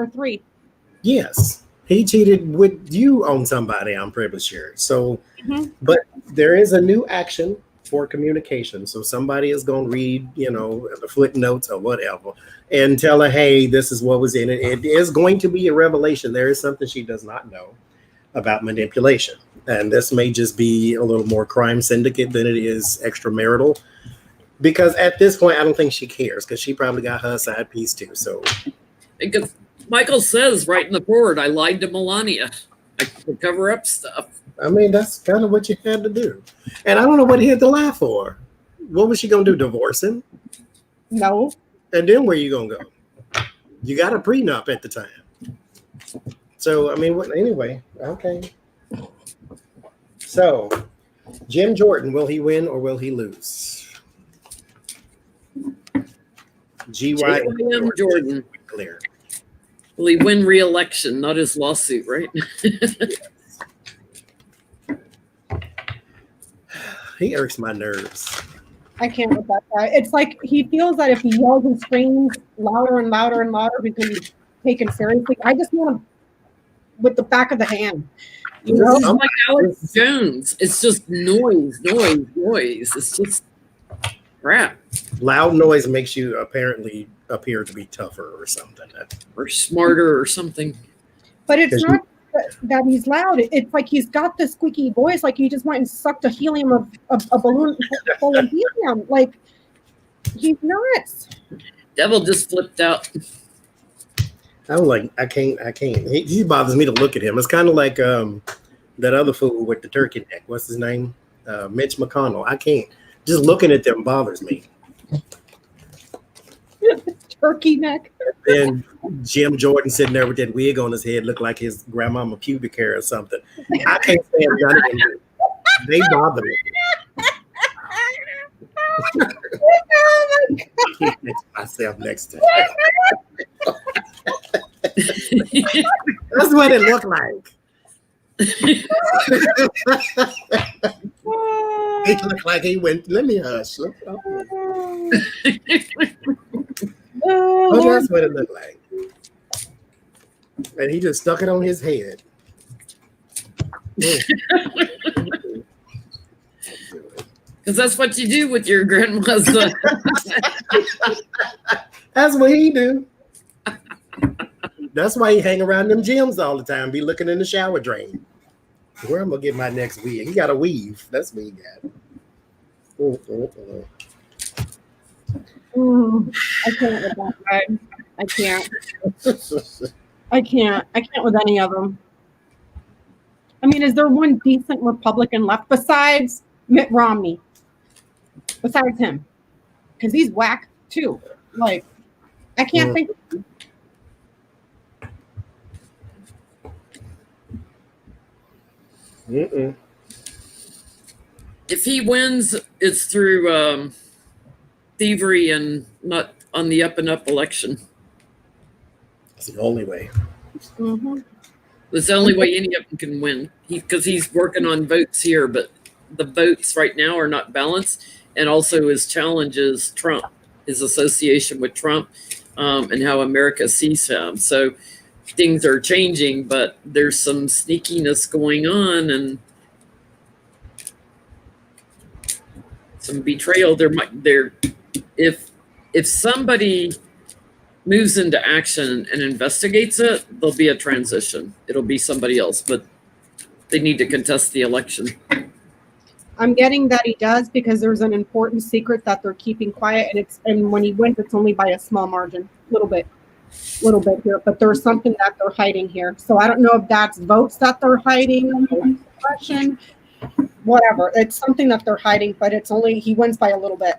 [SPEAKER 3] 3.
[SPEAKER 1] Yes. He cheated with you on somebody, I'm pretty sure. So, but there is a new action for communication. So somebody is going to read, the footnotes or whatever and tell her, hey, this is what was in it. It is going to be a revelation. There is something she does not know about manipulation. And this may just be a little more crime syndicate than it is extramarital. Because at this point, I don't think she cares, because she probably got her side piece too. So,
[SPEAKER 2] because Michael says right in the forward, I lied to Melania. I could cover up stuff.
[SPEAKER 1] I mean, that's kind of what you had to do. And I don't know what he had to lie for. What was she going to do? Divorce him?
[SPEAKER 3] No.
[SPEAKER 1] And then where you going to go? You got a prenup at the time. So, I mean, anyway, okay. So, Jim Jordan, will he win or will he lose? Jim Jordan. Clear.
[SPEAKER 2] Will he win re-election, not his lawsuit, right?
[SPEAKER 1] He irks my nerves.
[SPEAKER 3] I can't with that guy. It's like he feels that if he yells and screams louder and louder and louder, he's going to be taken seriously. I just want him with the back of the hand.
[SPEAKER 2] You know, it's like Alex Jones. It's just noise. It's just crap.
[SPEAKER 1] Loud noise makes you apparently appear to be tougher or something.
[SPEAKER 2] Or smarter or something.
[SPEAKER 3] But it's not that he's loud. It's like he's got this squeaky voice, like he just went and sucked a helium of a balloon full of helium. Like, he's nuts.
[SPEAKER 2] Devil just flipped out.
[SPEAKER 1] I'm like, I can't. He bothers me to look at him. It's kind of like that other fool with the turkey neck. What's his name? Mitch McConnell. I can't. Just looking at them bothers me.
[SPEAKER 3] Turkey neck.
[SPEAKER 1] And Jim Jordan sitting there with that wig on his head, looked like his grandmama pubic hair or something. I can't stand none of them. They bother me.
[SPEAKER 3] Oh my God.
[SPEAKER 1] Myself next to him. That's what it looked like. It looked like he went, let me hush. Oh, that's what it looked like. And he just stuck it on his head.
[SPEAKER 2] Because that's what you do with your grandma's.
[SPEAKER 1] That's what he do. That's why he hang around them gyms all the time, be looking in the shower drain. Where am I gonna get my next weave? He got a weave. That's what he got.
[SPEAKER 3] I can't with that guy. I can't. I can't with any of them. I mean, is there one decent Republican left besides Mitt Romney? Besides him? Because he's whack too. Like, I can't think of him.
[SPEAKER 1] Mm-mm.
[SPEAKER 2] If he wins, it's through thievery and not on the up and up election.
[SPEAKER 1] It's the only way.
[SPEAKER 3] Mm-hmm.
[SPEAKER 2] It's the only way any of them can win. Because he's working on votes here, but the votes right now are not balanced. And also his challenge is Trump, his association with Trump, and how America sees him. So things are changing, but there's some sneakiness going on and some betrayal. If somebody moves into action and investigates it, there'll be a transition. It'll be somebody else, but they need to contest the election.
[SPEAKER 3] I'm getting that he does because there's an important secret that they're keeping quiet, and when he wins, it's only by a small margin, little bit here. But there's something that they're hiding here. So I don't know if that's votes that they're hiding, or suppression, whatever. It's something that they're hiding, but it's only he wins by a little bit.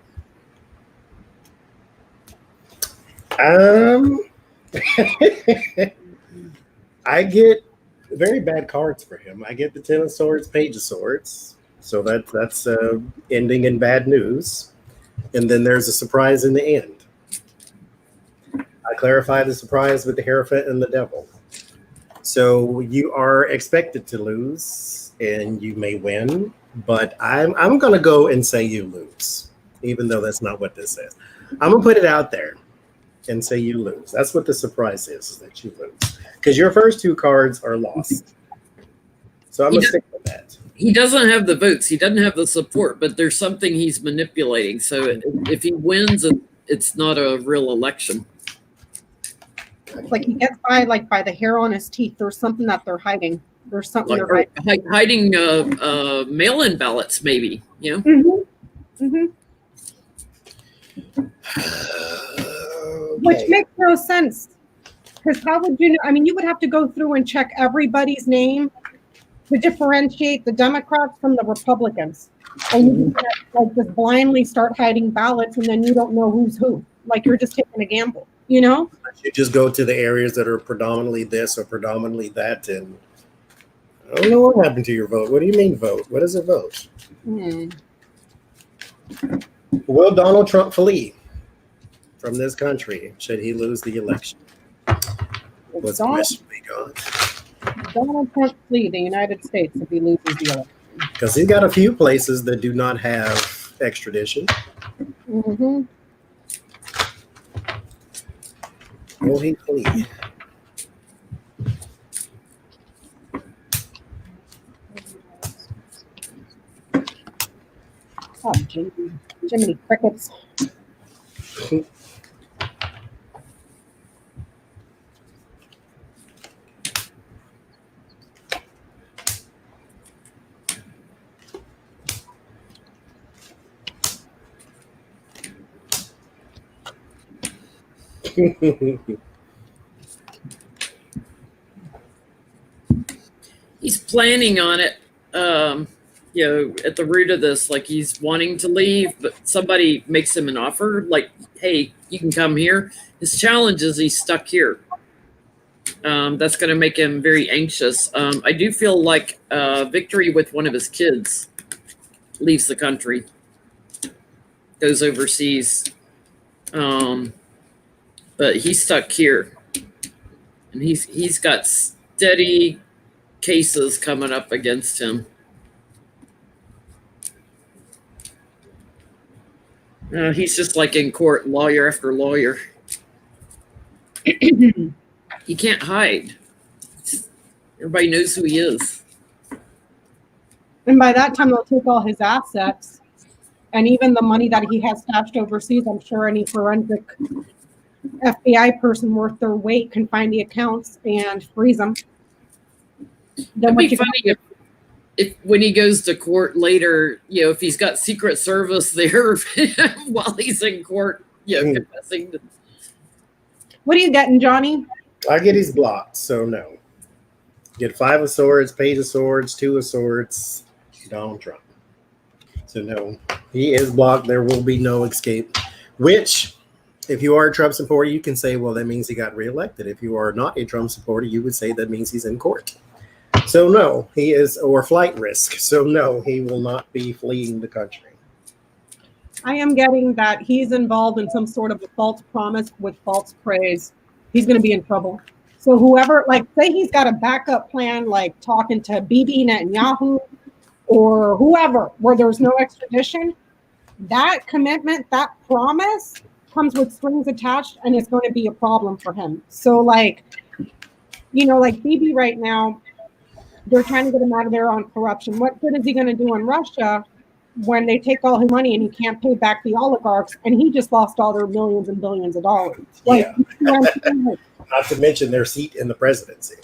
[SPEAKER 1] I get very bad cards for him. I get the 10 of Swords, Page of Swords. So that's ending in bad news. And then there's a surprise in the end. I clarify the surprise with the Hierophant and the Devil. So you are expected to lose and you may win, but I'm going to go and say you lose, even though that's not what this says. I'm going to put it out there and say you lose. That's what the surprise is that you lose. Because your first two cards are lost. So I'm going to stick with that.
[SPEAKER 2] He doesn't have the votes. He doesn't have the support, but there's something he's manipulating. So if he wins, it's not a real election.
[SPEAKER 3] Like he gets by the hair on his teeth. There's something that they're hiding. There's something
[SPEAKER 2] Like,
[SPEAKER 3] they're hiding.
[SPEAKER 2] hiding mail-in ballots, maybe. You know.
[SPEAKER 3] Mm-hmm. Mm-hmm. Which makes no sense. Because how would you know? I mean, you would have to go through and check everybody's name to differentiate the Democrats from the Republicans. And you can't like just blindly start hiding ballots and then you don't know who's who. Like you're just taking a gamble, you know?
[SPEAKER 1] You just go to the areas that are predominantly this or predominantly that. And I don't know what happened to your vote. What do you mean vote? What is a vote? Will Donald Trump flee from this country should he lose the election? What's the question we got?
[SPEAKER 3] Donald Trump flee the United States if he loses the election.
[SPEAKER 1] Because he's got a few places that do not have extradition.
[SPEAKER 3] Mm-hmm.
[SPEAKER 1] Will he flee?
[SPEAKER 3] Oh, Jiminy Crickets.
[SPEAKER 2] He's planning on it, at the root of this, like he's wanting to leave, but somebody makes him an offer, like, hey, you can come here. His challenge is he's stuck here. That's going to make him very anxious. I do feel like victory with one of his kids leaves the country, goes overseas. But he's stuck here. And he's got steady cases coming up against him. He's just like in court, lawyer after lawyer. He can't hide. Everybody knows who he is.
[SPEAKER 3] And by that time, they'll take all his assets and even the money that he has stashed overseas. I'm sure any forensic FBI person worth their weight can find the accounts and freeze them.
[SPEAKER 2] It'd be funny if when he goes to court later, if he's got Secret Service there while he's in court, confessing.
[SPEAKER 3] What are you getting, Johnny?
[SPEAKER 1] I get he's blocked, so no. Get 5 of Swords, Page of Swords, 2 of Swords, Donald Trump. So no, he is blocked. There will be no escape. Which, if you are a Trump supporter, you can say, well, that means he got reelected. If you are not a Trump supporter, you would say that means he's in court. So no, he is, or flight risk. So no, he will not be fleeing the country.
[SPEAKER 4] I am getting that he's involved in some sort of a false promise with false praise. He's going to be in trouble. So whoever, like, say he's got a backup plan, like talking to Bibi Netanyahu or whoever, where there's no extradition, that commitment, that promise comes with strings attached, and it's going to be a problem for him. So, like, you know, like Bibi right now, they're trying to get him out of there on corruption. What good is he going to do in Russia when they take all his money and he can't pay back the oligarchs, and he just lost all their millions and billions of dollars? Like,
[SPEAKER 1] yeah. Not to mention their seat in the presidency.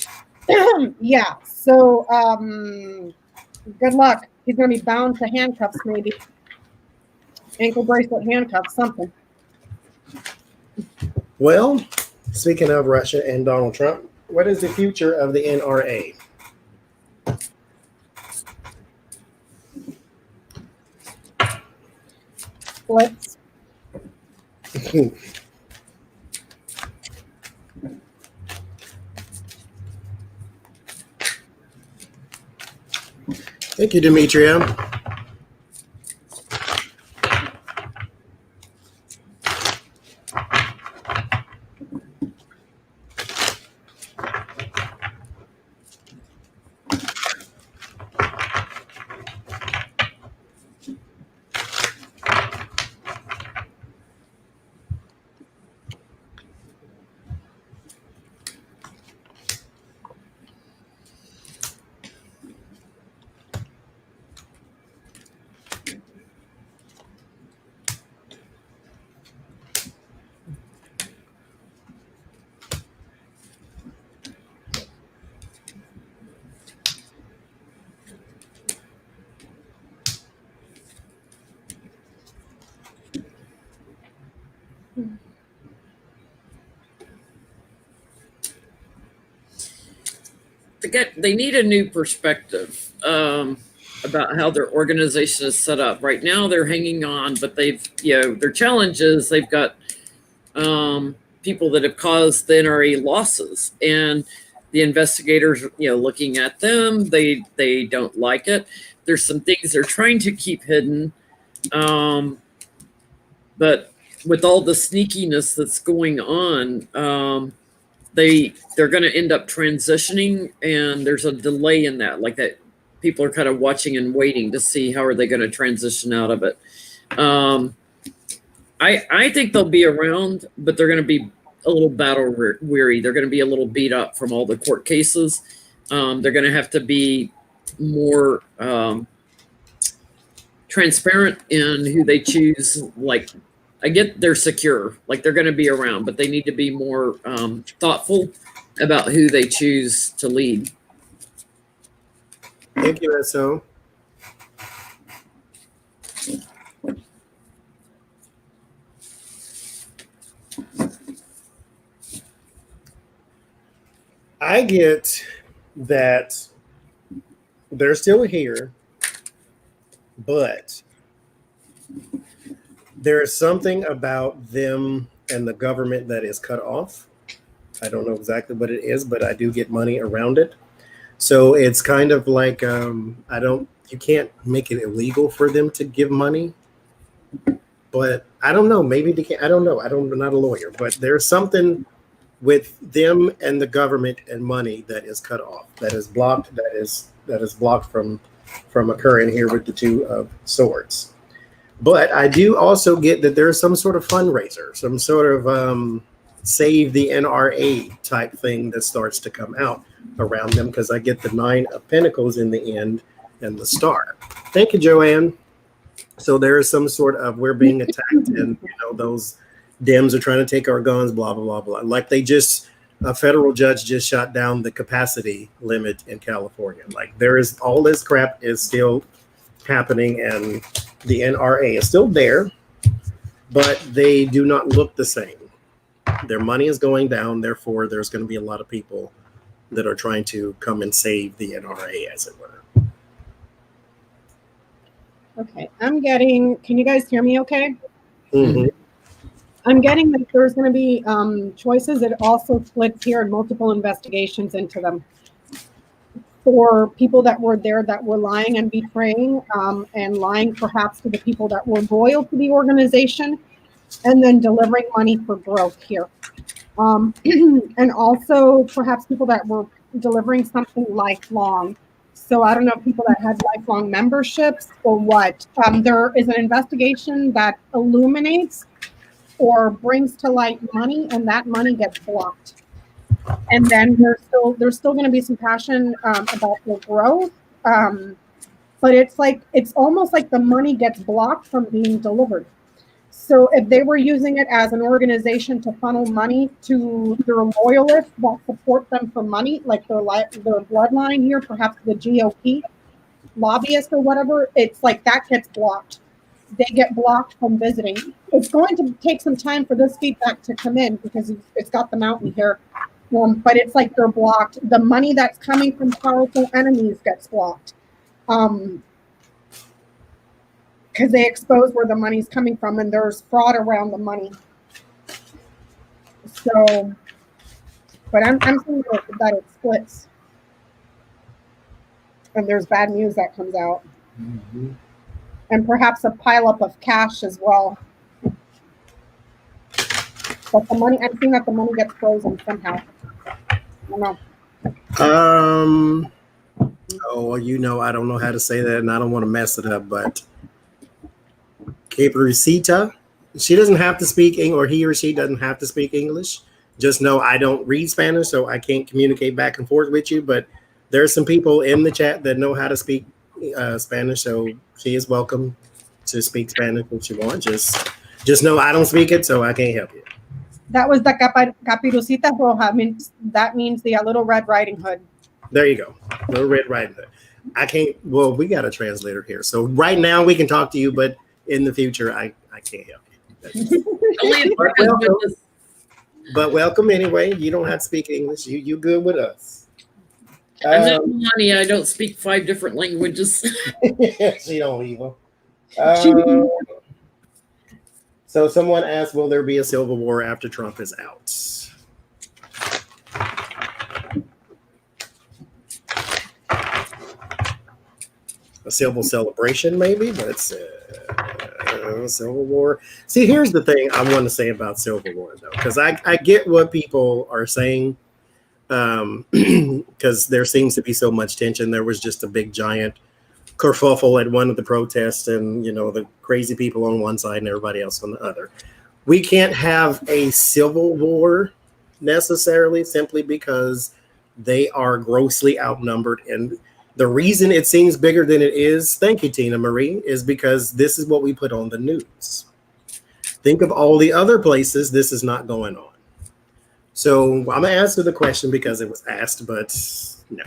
[SPEAKER 3] Yeah. So good luck. He's going to be bound to handcuffs, maybe ankle bracelet, handcuffs, something.
[SPEAKER 1] Well, speaking of Russia and Donald Trump, what is the future of the NRA?
[SPEAKER 3] Let's.
[SPEAKER 1] Thank you, Demetria.
[SPEAKER 2] They need a new perspective about how their organization is set up. Right now, they're hanging on, but their challenge is they've got people that have caused the NRA losses, and the investigators, looking at them, they don't like it. There's some things they're trying to keep hidden, but with all the sneakiness that's going on, they're going to end up transitioning, and there's a delay in that. Like that, people are kind of watching and waiting to see how are they going to transition out of it. I think they'll be around, but they're going to be a little battle weary. They're going to be a little beat up from all the court cases. They're going to have to be more transparent in who they choose. Like, I get they're secure, like they're going to be around, but they need to be more thoughtful about who they choose to lead.
[SPEAKER 1] Thank you, SO. I get that they're still here, but there is something about them and the government that is cut off. I don't know exactly what it is, but I do get money around it. So it's kind of like you can't make it illegal for them to give money. But I don't know. Maybe they can. I don't know. I'm not a lawyer, but there's something with them and the government and money that is cut off, that is blocked, that is blocked from occurring here with the Two of Swords. But I do also get that there's some sort of fundraiser, some sort of save the NRA type thing that starts to come out around them, because I get the Nine of Pentacles in the end and the Star. Thank you, Joanne. So there is some sort of, we're being attacked, and those Dems are trying to take our guns, blah, blah, blah, blah. Like a federal judge just shot down the capacity limit in California. Like there is, all this crap is still happening, and the NRA is still there, but they do not look the same. Their money is going down. Therefore, there's going to be a lot of people that are trying to come and save the NRA, as it were.
[SPEAKER 4] Okay, I'm getting, can you guys hear me okay?
[SPEAKER 1] Mm-hmm.
[SPEAKER 4] I'm getting that there's going to be choices. It also splits here and multiple investigations into them for people that were there that were lying and betraying and lying perhaps to the people that were loyal to the organization and then delivering money for growth here. And also perhaps people that were delivering something lifelong. So I don't know if people that had lifelong memberships or what. There is an investigation that illuminates or brings to light money, and that money gets blocked. And then there's still going to be some passion about their growth, but it's almost like the money gets blocked from being delivered. So if they were using it as an organization to funnel money to their loyalists that support them for money, like their bloodline here, perhaps the GOP lobbyists or whatever, it's like that gets blocked. They get blocked from visiting. It's going to take some time for this feedback to come in because it's got the mountain here. But it's like they're blocked. The money that's coming from powerful enemies gets blocked. Because they expose where the money's coming from and there's fraud around the money. So, but I'm saying that it splits. And there's bad news that comes out.
[SPEAKER 1] Mm-hmm.
[SPEAKER 4] And perhaps a pileup of cash as well. But the money, I'm seeing that the money gets frozen somehow. I don't know.
[SPEAKER 1] Oh, you know, I don't know how to say that, and I don't want to mess it up, but Caperucita, she doesn't have to speak English, or he or she doesn't have to speak English. Just know I don't read Spanish, so I can't communicate back and forth with you, but there are some people in the chat that know how to speak Spanish, so she is welcome to speak Spanish if she wants. Just know I don't speak it, so I can't help you.
[SPEAKER 4] That was the Caperucita Roja. That means the Little Red Riding Hood.
[SPEAKER 1] There you go. Little Red Riding Hood. I can't, well, we got a translator here. So right now we can talk to you, but in the future, I can't help you. But welcome anyway. You don't have to speak English. You good with us.
[SPEAKER 2] I'm not Melania. I don't speak 5 different languages.
[SPEAKER 1] She don't either. So someone asked, will there be a civil war after Trump is out? A civil celebration, maybe, but it's civil war. See, here's the thing I want to say about civil war, though, because I get what people are saying, because there seems to be so much tension. There was just a big giant kerfuffle at one of the protests, and the crazy people on one side and everybody else on the other. We can't have a civil war necessarily, simply because they are grossly outnumbered. And the reason it seems bigger than it is, thank you, Tina Marie, is because this is what we put on the news. Think of all the other places this is not going on. So I'm going to answer the question because it was asked, but no.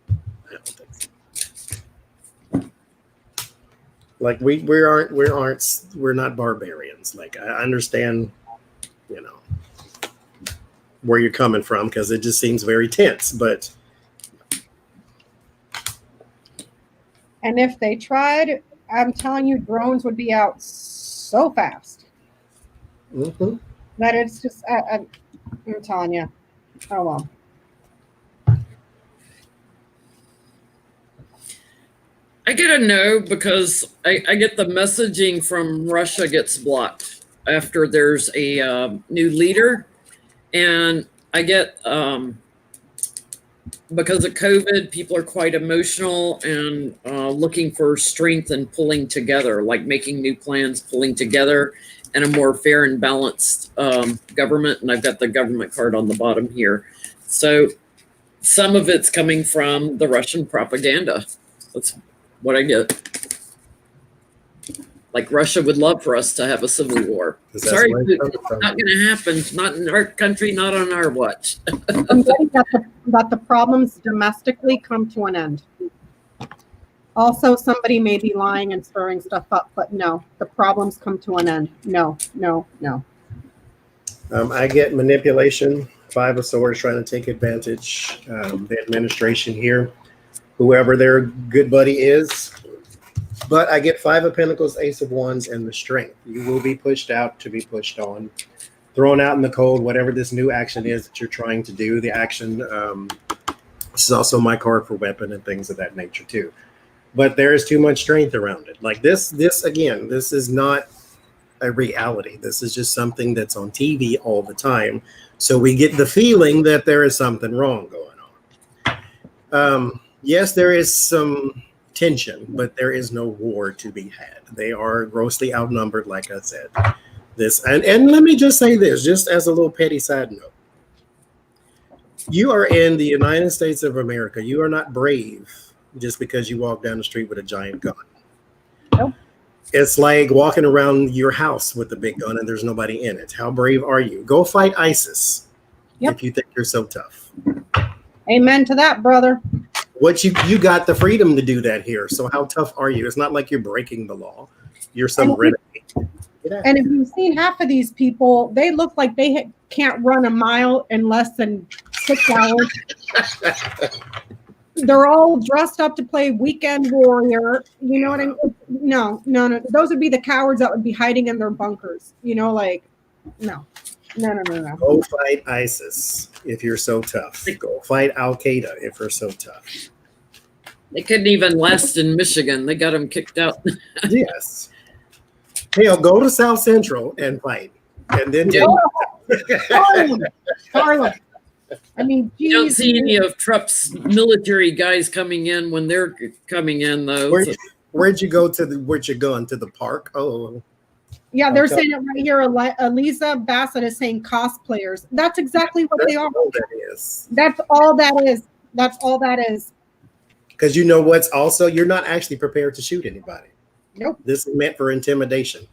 [SPEAKER 1] I don't think so. Like we're not barbarians. Like, I understand, where you're coming from, because it just seems very tense, but.
[SPEAKER 4] And if they tried, I'm telling you, drones would be out so fast.
[SPEAKER 1] Mm-hmm.
[SPEAKER 4] That it's just, I'm telling you. Oh, well.
[SPEAKER 2] I get a no because I get the messaging from Russia gets blocked after there's a new leader. And I get, because of COVID, people are quite emotional and looking for strength and pulling together, like making new plans, pulling together, and a more fair and balanced government. And I've got the government card on the bottom here. So some of it's coming from the Russian propaganda. That's what I get. Like Russia would love for us to have a civil war. Sorry, it's not going to happen. Not in our country, not on our watch.
[SPEAKER 4] I'm getting that the problems domestically come to an end. Also, somebody may be lying and stirring stuff up, but no, the problems come to an end. No.
[SPEAKER 1] I get manipulation Five of Swords trying to take advantage. The administration here, whoever their good buddy is. But I get Five of Pentacles, Ace of Wands, and the Strength. You will be pushed out to be pushed on, thrown out in the cold, whatever this new action is that you're trying to do. The action, this is also my card for weapon and things of that nature too. But there is too much strength around it. Like this again, this is not a reality. This is just something that's on TV all the time. So we get the feeling that there is something wrong going on. Yes, there is some tension, but there is no war to be had. They are grossly outnumbered, like I said. And let me just say this, just as a little petty side note. You are in the United States of America. You are not brave just because you walk down the street with a giant gun.
[SPEAKER 3] Nope.
[SPEAKER 1] It's like walking around your house with a big gun and there's nobody in it. How brave are you? Go fight ISIS.
[SPEAKER 3] Yep.
[SPEAKER 1] If you think you're so tough.
[SPEAKER 3] Amen to that, brother.
[SPEAKER 1] What you got the freedom to do that here. So how tough are you? It's not like you're breaking the law. You're some renegade.
[SPEAKER 3] And if you've seen half of these people, they look like they can't run a mile in less than 6 hours. They're all dressed up to play weekend warrior. You know what I mean? No. Those would be the cowards that would be hiding in their bunkers. You know, like, no.
[SPEAKER 1] Go fight ISIS if you're so tough. Go fight Al Qaeda if you're so tough.
[SPEAKER 2] They couldn't even last in Michigan. They got them kicked out.
[SPEAKER 1] Yes. Hell, go to South Central and fight. And then
[SPEAKER 3] Carla. I mean,
[SPEAKER 2] you don't see any of Trump's military guys coming in when they're coming in, though.
[SPEAKER 1] Where'd you go with your gun? To the park? Oh.
[SPEAKER 3] Yeah, they're saying it right here. Eliza Bassett is saying cosplayers. That's exactly what they are.
[SPEAKER 1] All that is.
[SPEAKER 3] That's all that is. That's all that is.
[SPEAKER 1] Because you know what's also, you're not actually prepared to shoot anybody.
[SPEAKER 3] Nope.
[SPEAKER 1] This is meant for intimidation.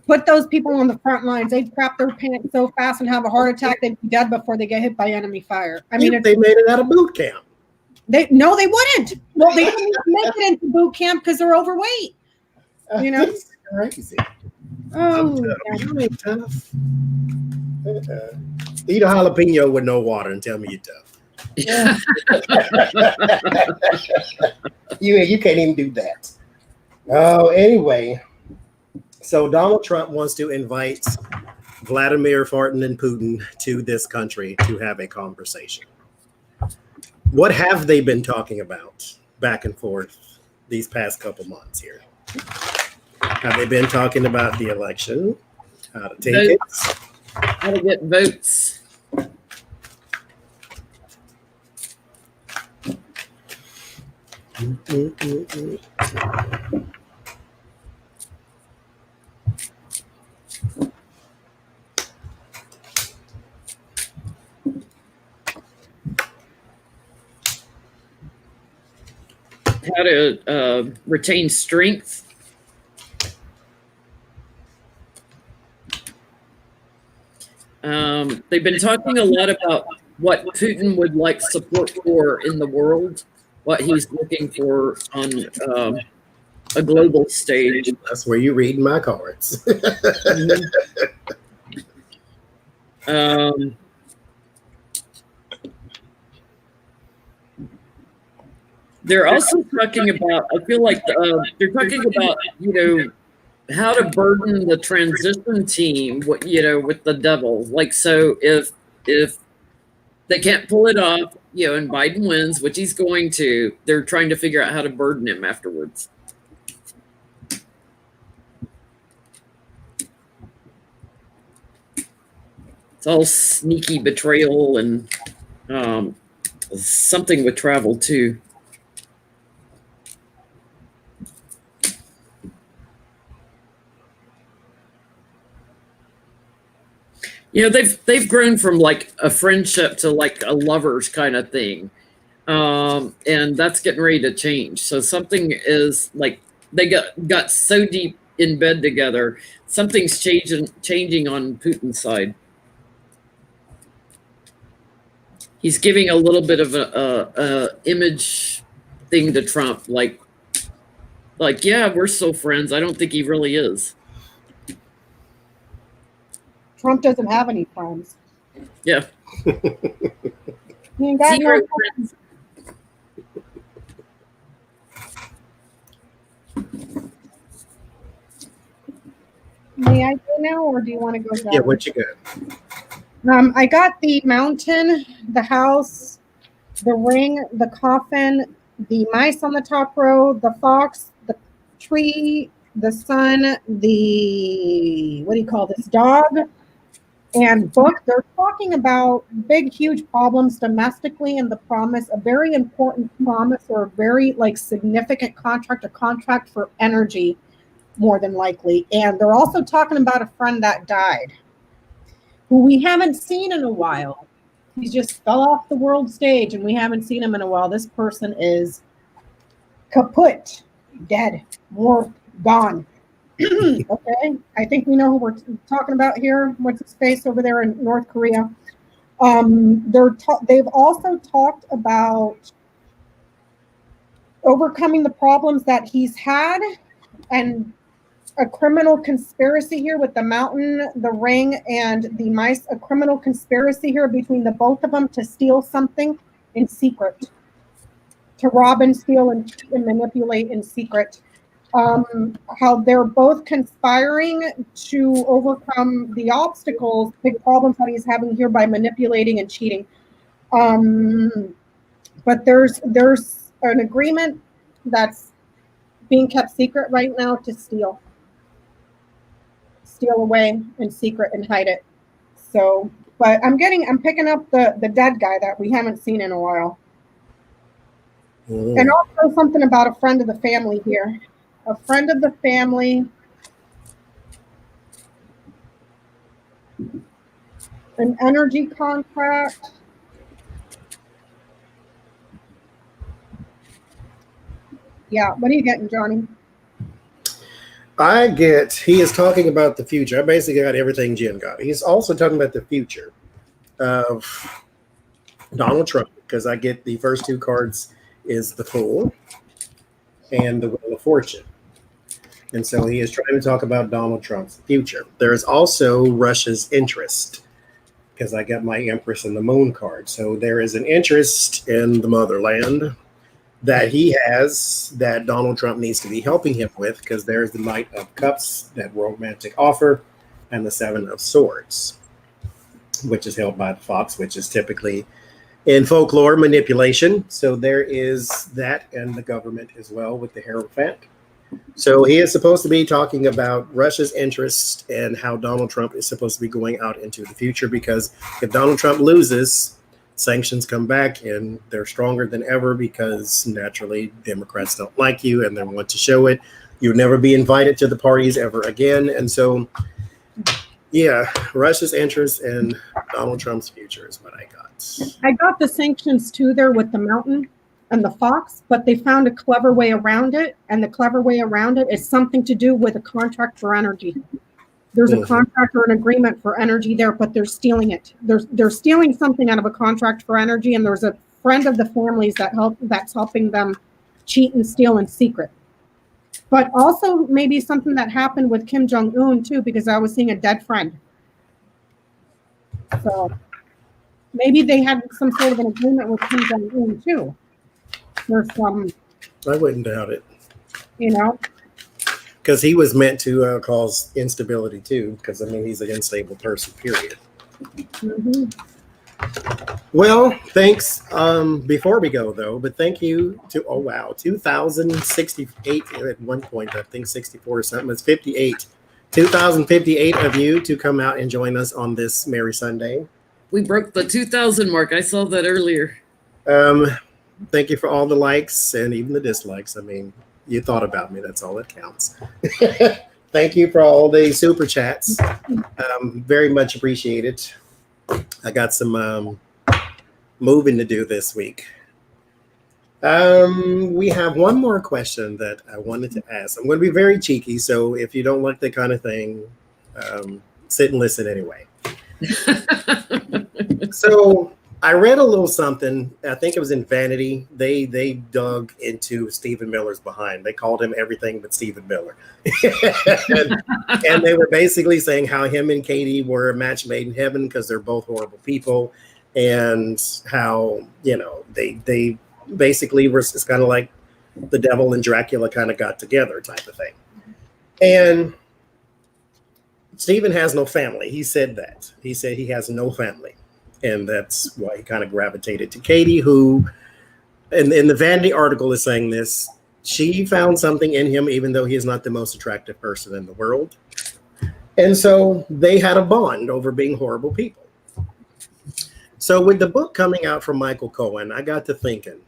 [SPEAKER 3] Put those people on the front lines. They'd crap their pants so fast and have a heart attack they'd be dead before they get hit by enemy fire. I mean,
[SPEAKER 1] they made it out of boot camp.
[SPEAKER 3] They wouldn't. Well, they didn't make it into boot camp because they're overweight. You know,
[SPEAKER 1] That's crazy.
[SPEAKER 3] oh,
[SPEAKER 1] You ain't tough. Eat a jalapeno with no water and tell me you're tough.
[SPEAKER 3] yeah.
[SPEAKER 1] You can't even do that. Oh, anyway. So Donald Trump wants to invite Vladimir Putin and Putin to this country to have a conversation. What have they been talking about back and forth these past couple months here? Have they been talking about the election? How to take it?
[SPEAKER 2] How to get votes. How to retain strength. They've been talking a lot about what Putin would like support for in the world, what he's looking for on a global stage.
[SPEAKER 1] That's where you read my cards.
[SPEAKER 2] They're also talking about, I feel like they're talking about, how to burden the transition team, with the devil. Like, so if they can't pull it off, and Biden wins, which he's going to, they're trying to figure out how to burden him afterwards. It's all sneaky betrayal and something with travel too. They've grown from like a friendship to like a lovers kind of thing. And that's getting ready to change. So something is like they got so deep in bed together. Something's changing on Putin's side. He's giving a little bit of a image thing to Trump, like, yeah, we're still friends. I don't think he really is.
[SPEAKER 3] Trump doesn't have any friends.
[SPEAKER 2] Yeah.
[SPEAKER 3] You ain't got
[SPEAKER 2] Zero
[SPEAKER 3] no
[SPEAKER 2] friends.
[SPEAKER 3] May I go now, or do you want to go, John?
[SPEAKER 1] Yeah, what you got?
[SPEAKER 3] I got the mountain, the house, the ring, the coffin, the mice on the top row, the fox, the tree, the sun, the, what do you call this, dog, and book. They're talking about big, huge problems domestically and the promise, a very important promise or a very like significant contract, a contract for energy, more than likely. And they're also talking about a friend that died, who we haven't seen in a while. He just fell off the world stage and we haven't seen him in a while. This person is kaput, dead, more gone. Okay, I think we know who we're talking about here. What's his face over there in North Korea? They've also talked about overcoming the problems that he's had, and a criminal conspiracy here with the mountain, the ring, and the mice. A criminal conspiracy here between the both of them to steal something in secret, to rob and steal and cheat and manipulate in secret. How they're both conspiring to overcome the obstacles, big problems that he's having here by manipulating and cheating. But there's an agreement that's being kept secret right now to steal away in secret and hide it. So, but I'm picking up the dead guy that we haven't seen in a while. And also something about a friend of the family here. A friend of the family. An energy contract. Yeah, what are you getting, Johnny?
[SPEAKER 1] He is talking about the future. I basically got everything Jen got. He's also talking about the future of Donald Trump, because I get the first two cards is the Fool and the Wheel of Fortune. And so he is trying to talk about Donald Trump's future. There is also Russia's interest, because I got my Empress and the Moon card. So there is an interest in the motherland that he has that Donald Trump needs to be helping him with, because there's the Knight of Cups, that romantic offer, and the Seven of Swords, which is held by the Fox, which is typically in folklore manipulation. So there is that, and the government as well with the Hierophant. So he is supposed to be talking about Russia's interest and how Donald Trump is supposed to be going out into the future, because if Donald Trump loses, sanctions come back and they're stronger than ever, because naturally Democrats don't like you and they want to show it. You'll never be invited to the parties ever again. And so, yeah, Russia's interest and Donald Trump's future is what I got.
[SPEAKER 3] I got the sanctions too there with the mountain and the fox, but they found a clever way around it. And the clever way around it is something to do with a contract for energy. There's a contract or an agreement for energy there, but they're stealing it. They're stealing something out of a contract for energy, and there's a friend of the families that's helping them cheat and steal in secret. But also maybe something that happened with Kim Jong-un too, because I was seeing a dead friend. So maybe they had some sort of an agreement with Kim Jong-un too. There's some.
[SPEAKER 1] I wouldn't doubt it.
[SPEAKER 3] You know.
[SPEAKER 1] Because he was meant to cause instability too, because I mean he's an unstable person, period.
[SPEAKER 3] Mm-hmm.
[SPEAKER 1] Well, thanks. Before we go though, but thank you to 2068 at one point, I think 64 or something. It's 58. 2058 of you to come out and join us on this Merry Sunday.
[SPEAKER 2] We broke the 2,000 mark. I saw that earlier.
[SPEAKER 1] Thank you for all the likes and even the dislikes. I mean, you thought about me. That's all that counts. Thank you for all the super chats. Very much appreciated. I got some moving to do this week. We have one more question that I wanted to ask. I'm going to be very cheeky, so if you don't like that kind of thing, sit and listen anyway. So I read a little something. I think it was in Vanity. They dug into Stephen Miller's behind. They called him everything but Stephen Miller, and they were basically saying how him and Katie were a match made in heaven because they're both horrible people, and how they basically were. It's kind of like the devil and Dracula kind of got together type of thing. And Stephen has no family. He said that. He said he has no family. And that's why he kind of gravitated to Katie, who, in the Vanity article is saying this, she found something in him, even though he is not the most attractive person in the world. And so they had a bond over being horrible people. So with the book coming out from Michael Cohen, I got to thinking,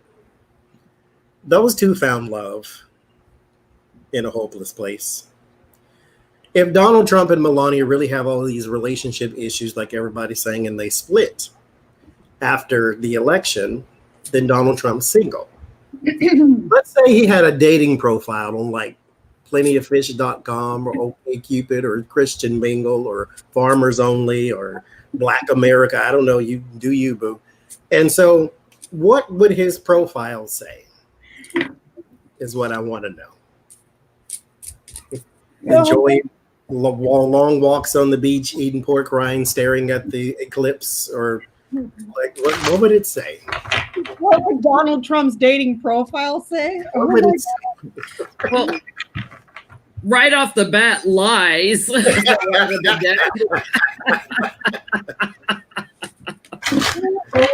[SPEAKER 1] those two found love in a hopeless place. If Donald Trump and Melania really have all these relationship issues like everybody's saying, and they split after the election, then Donald Trump's single. Let's say he had a dating profile on like plentyoffish.com or OkCupid or Christian Mingle or Farmers Only or Black America. I don't know. You do you, boo. And so what would his profile say is what I want to know. Enjoy long walks on the beach, eating pork rinds, staring at the eclipse, or like what would it say?
[SPEAKER 4] What would Donald Trump's dating profile say?
[SPEAKER 1] What would it say?
[SPEAKER 2] Well, right off the bat, lies.
[SPEAKER 1] I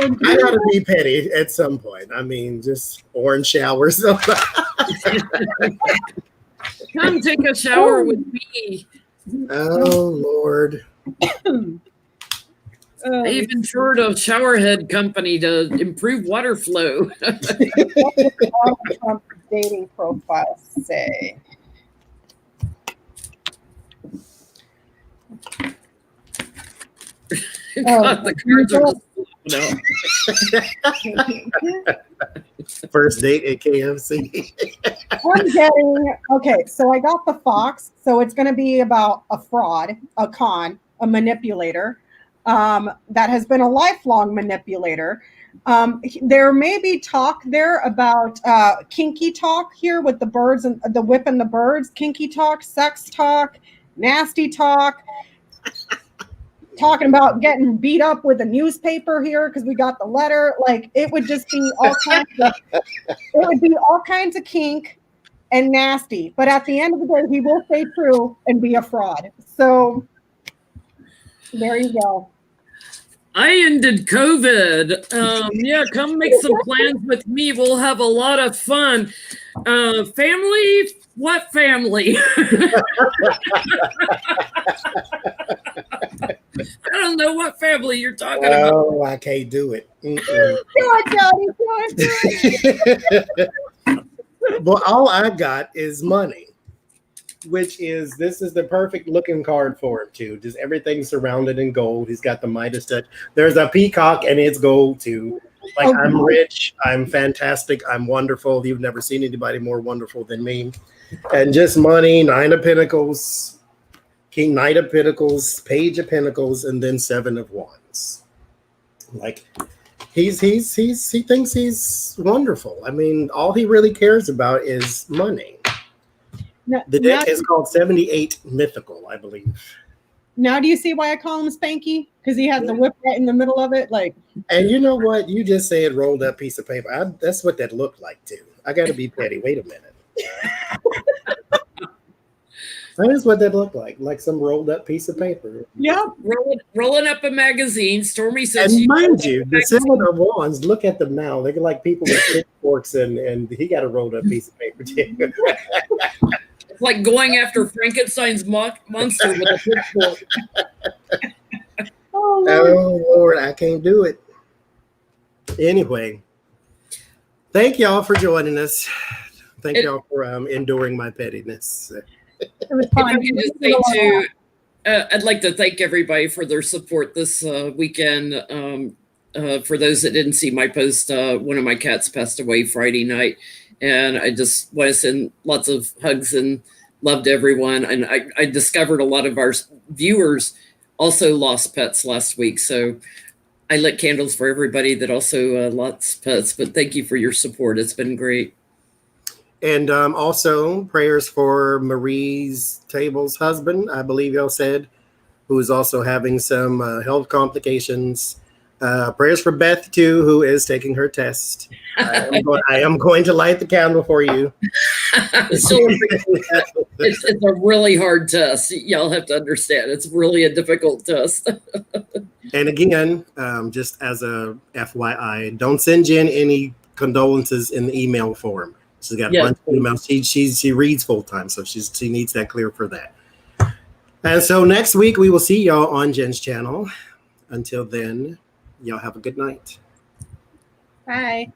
[SPEAKER 1] gotta be petty at some point. I mean, just orange showers.
[SPEAKER 2] Come take a shower with me.
[SPEAKER 1] Oh Lord.
[SPEAKER 2] I even toured a showerhead company to improve water flow.
[SPEAKER 4] What would Donald Trump's dating profile say?
[SPEAKER 2] God, the cards are just
[SPEAKER 1] First date at KFC.
[SPEAKER 4] I'm getting, okay, so I got the Fox. So it's going to be about a fraud, a con, a manipulator that has been a lifelong manipulator. There may be talk there about kinky talk here with the birds and the whip and the birds, kinky talk, sex talk, nasty talk. Talking about getting beat up with a newspaper here because we got the letter. Like it would just be all kinds of kink and nasty. But at the end of the day, he will stay true and be a fraud. So there you go.
[SPEAKER 2] I ended COVID. Yeah, come make some plans with me. We'll have a lot of fun. Family? What family? I don't know what family you're talking about.
[SPEAKER 1] Oh, I can't do it.
[SPEAKER 4] Do it.
[SPEAKER 1] Well, all I got is money, which is, this is the perfect looking card for him too. Just everything surrounded in gold. He's got the Midas touch. There's a peacock and it's gold too. Like, okay. I'm rich, I'm fantastic, I'm wonderful. You've never seen anybody more wonderful than me. And just money, Nine of Pentacles, King, Knight of Pentacles, Page of Pentacles, and then Seven of Wands. Like, he thinks he's wonderful. I mean, all he really cares about is money. The deck is called 78 Mythical, I believe.
[SPEAKER 4] Now, do you see why I call him Spanky? Because he has the whip right in the middle of it, like.
[SPEAKER 1] And you know what? You just said rolled up piece of paper. That's what that looked like too. I got to be petty. Wait a minute. That is what that looked like some rolled up piece of paper.
[SPEAKER 4] Yeah,
[SPEAKER 2] rolling up a magazine. Stormy says,
[SPEAKER 1] and mind you, the Seven of Wands, look at them now. They're like people with pitchforks, and he got a rolled up piece of paper too.
[SPEAKER 2] It's like going after Frankenstein's monster with a pitchfork.
[SPEAKER 1] Oh Lord, I can't do it. Anyway, thank y'all for joining us. Thank y'all for enduring my pettiness.
[SPEAKER 4] It was fun.
[SPEAKER 2] If I can just say too, I'd like to thank everybody for their support this weekend. For those that didn't see my post, one of my cats passed away Friday night, and I just want to send lots of hugs and love to everyone. And I discovered a lot of our viewers also lost pets last week, so I lit candles for everybody that also lots pets, but thank you for your support. It's been great.
[SPEAKER 1] And also prayers for Marie's Table's husband, I believe y'all said, who is also having some health complications. Prayers for Beth too, who is taking her test. I am going to light the candle for you.
[SPEAKER 2] So it's a really hard test. Y'all have to understand. It's really a difficult test.
[SPEAKER 1] And again, just as a FYI, don't send Jen any condolences in the email form. She's got a bunch of emails. She reads full time, so she needs that clear for that. And so next week we will see y'all on Jen's channel. Until then, y'all have a good night.
[SPEAKER 3] Bye.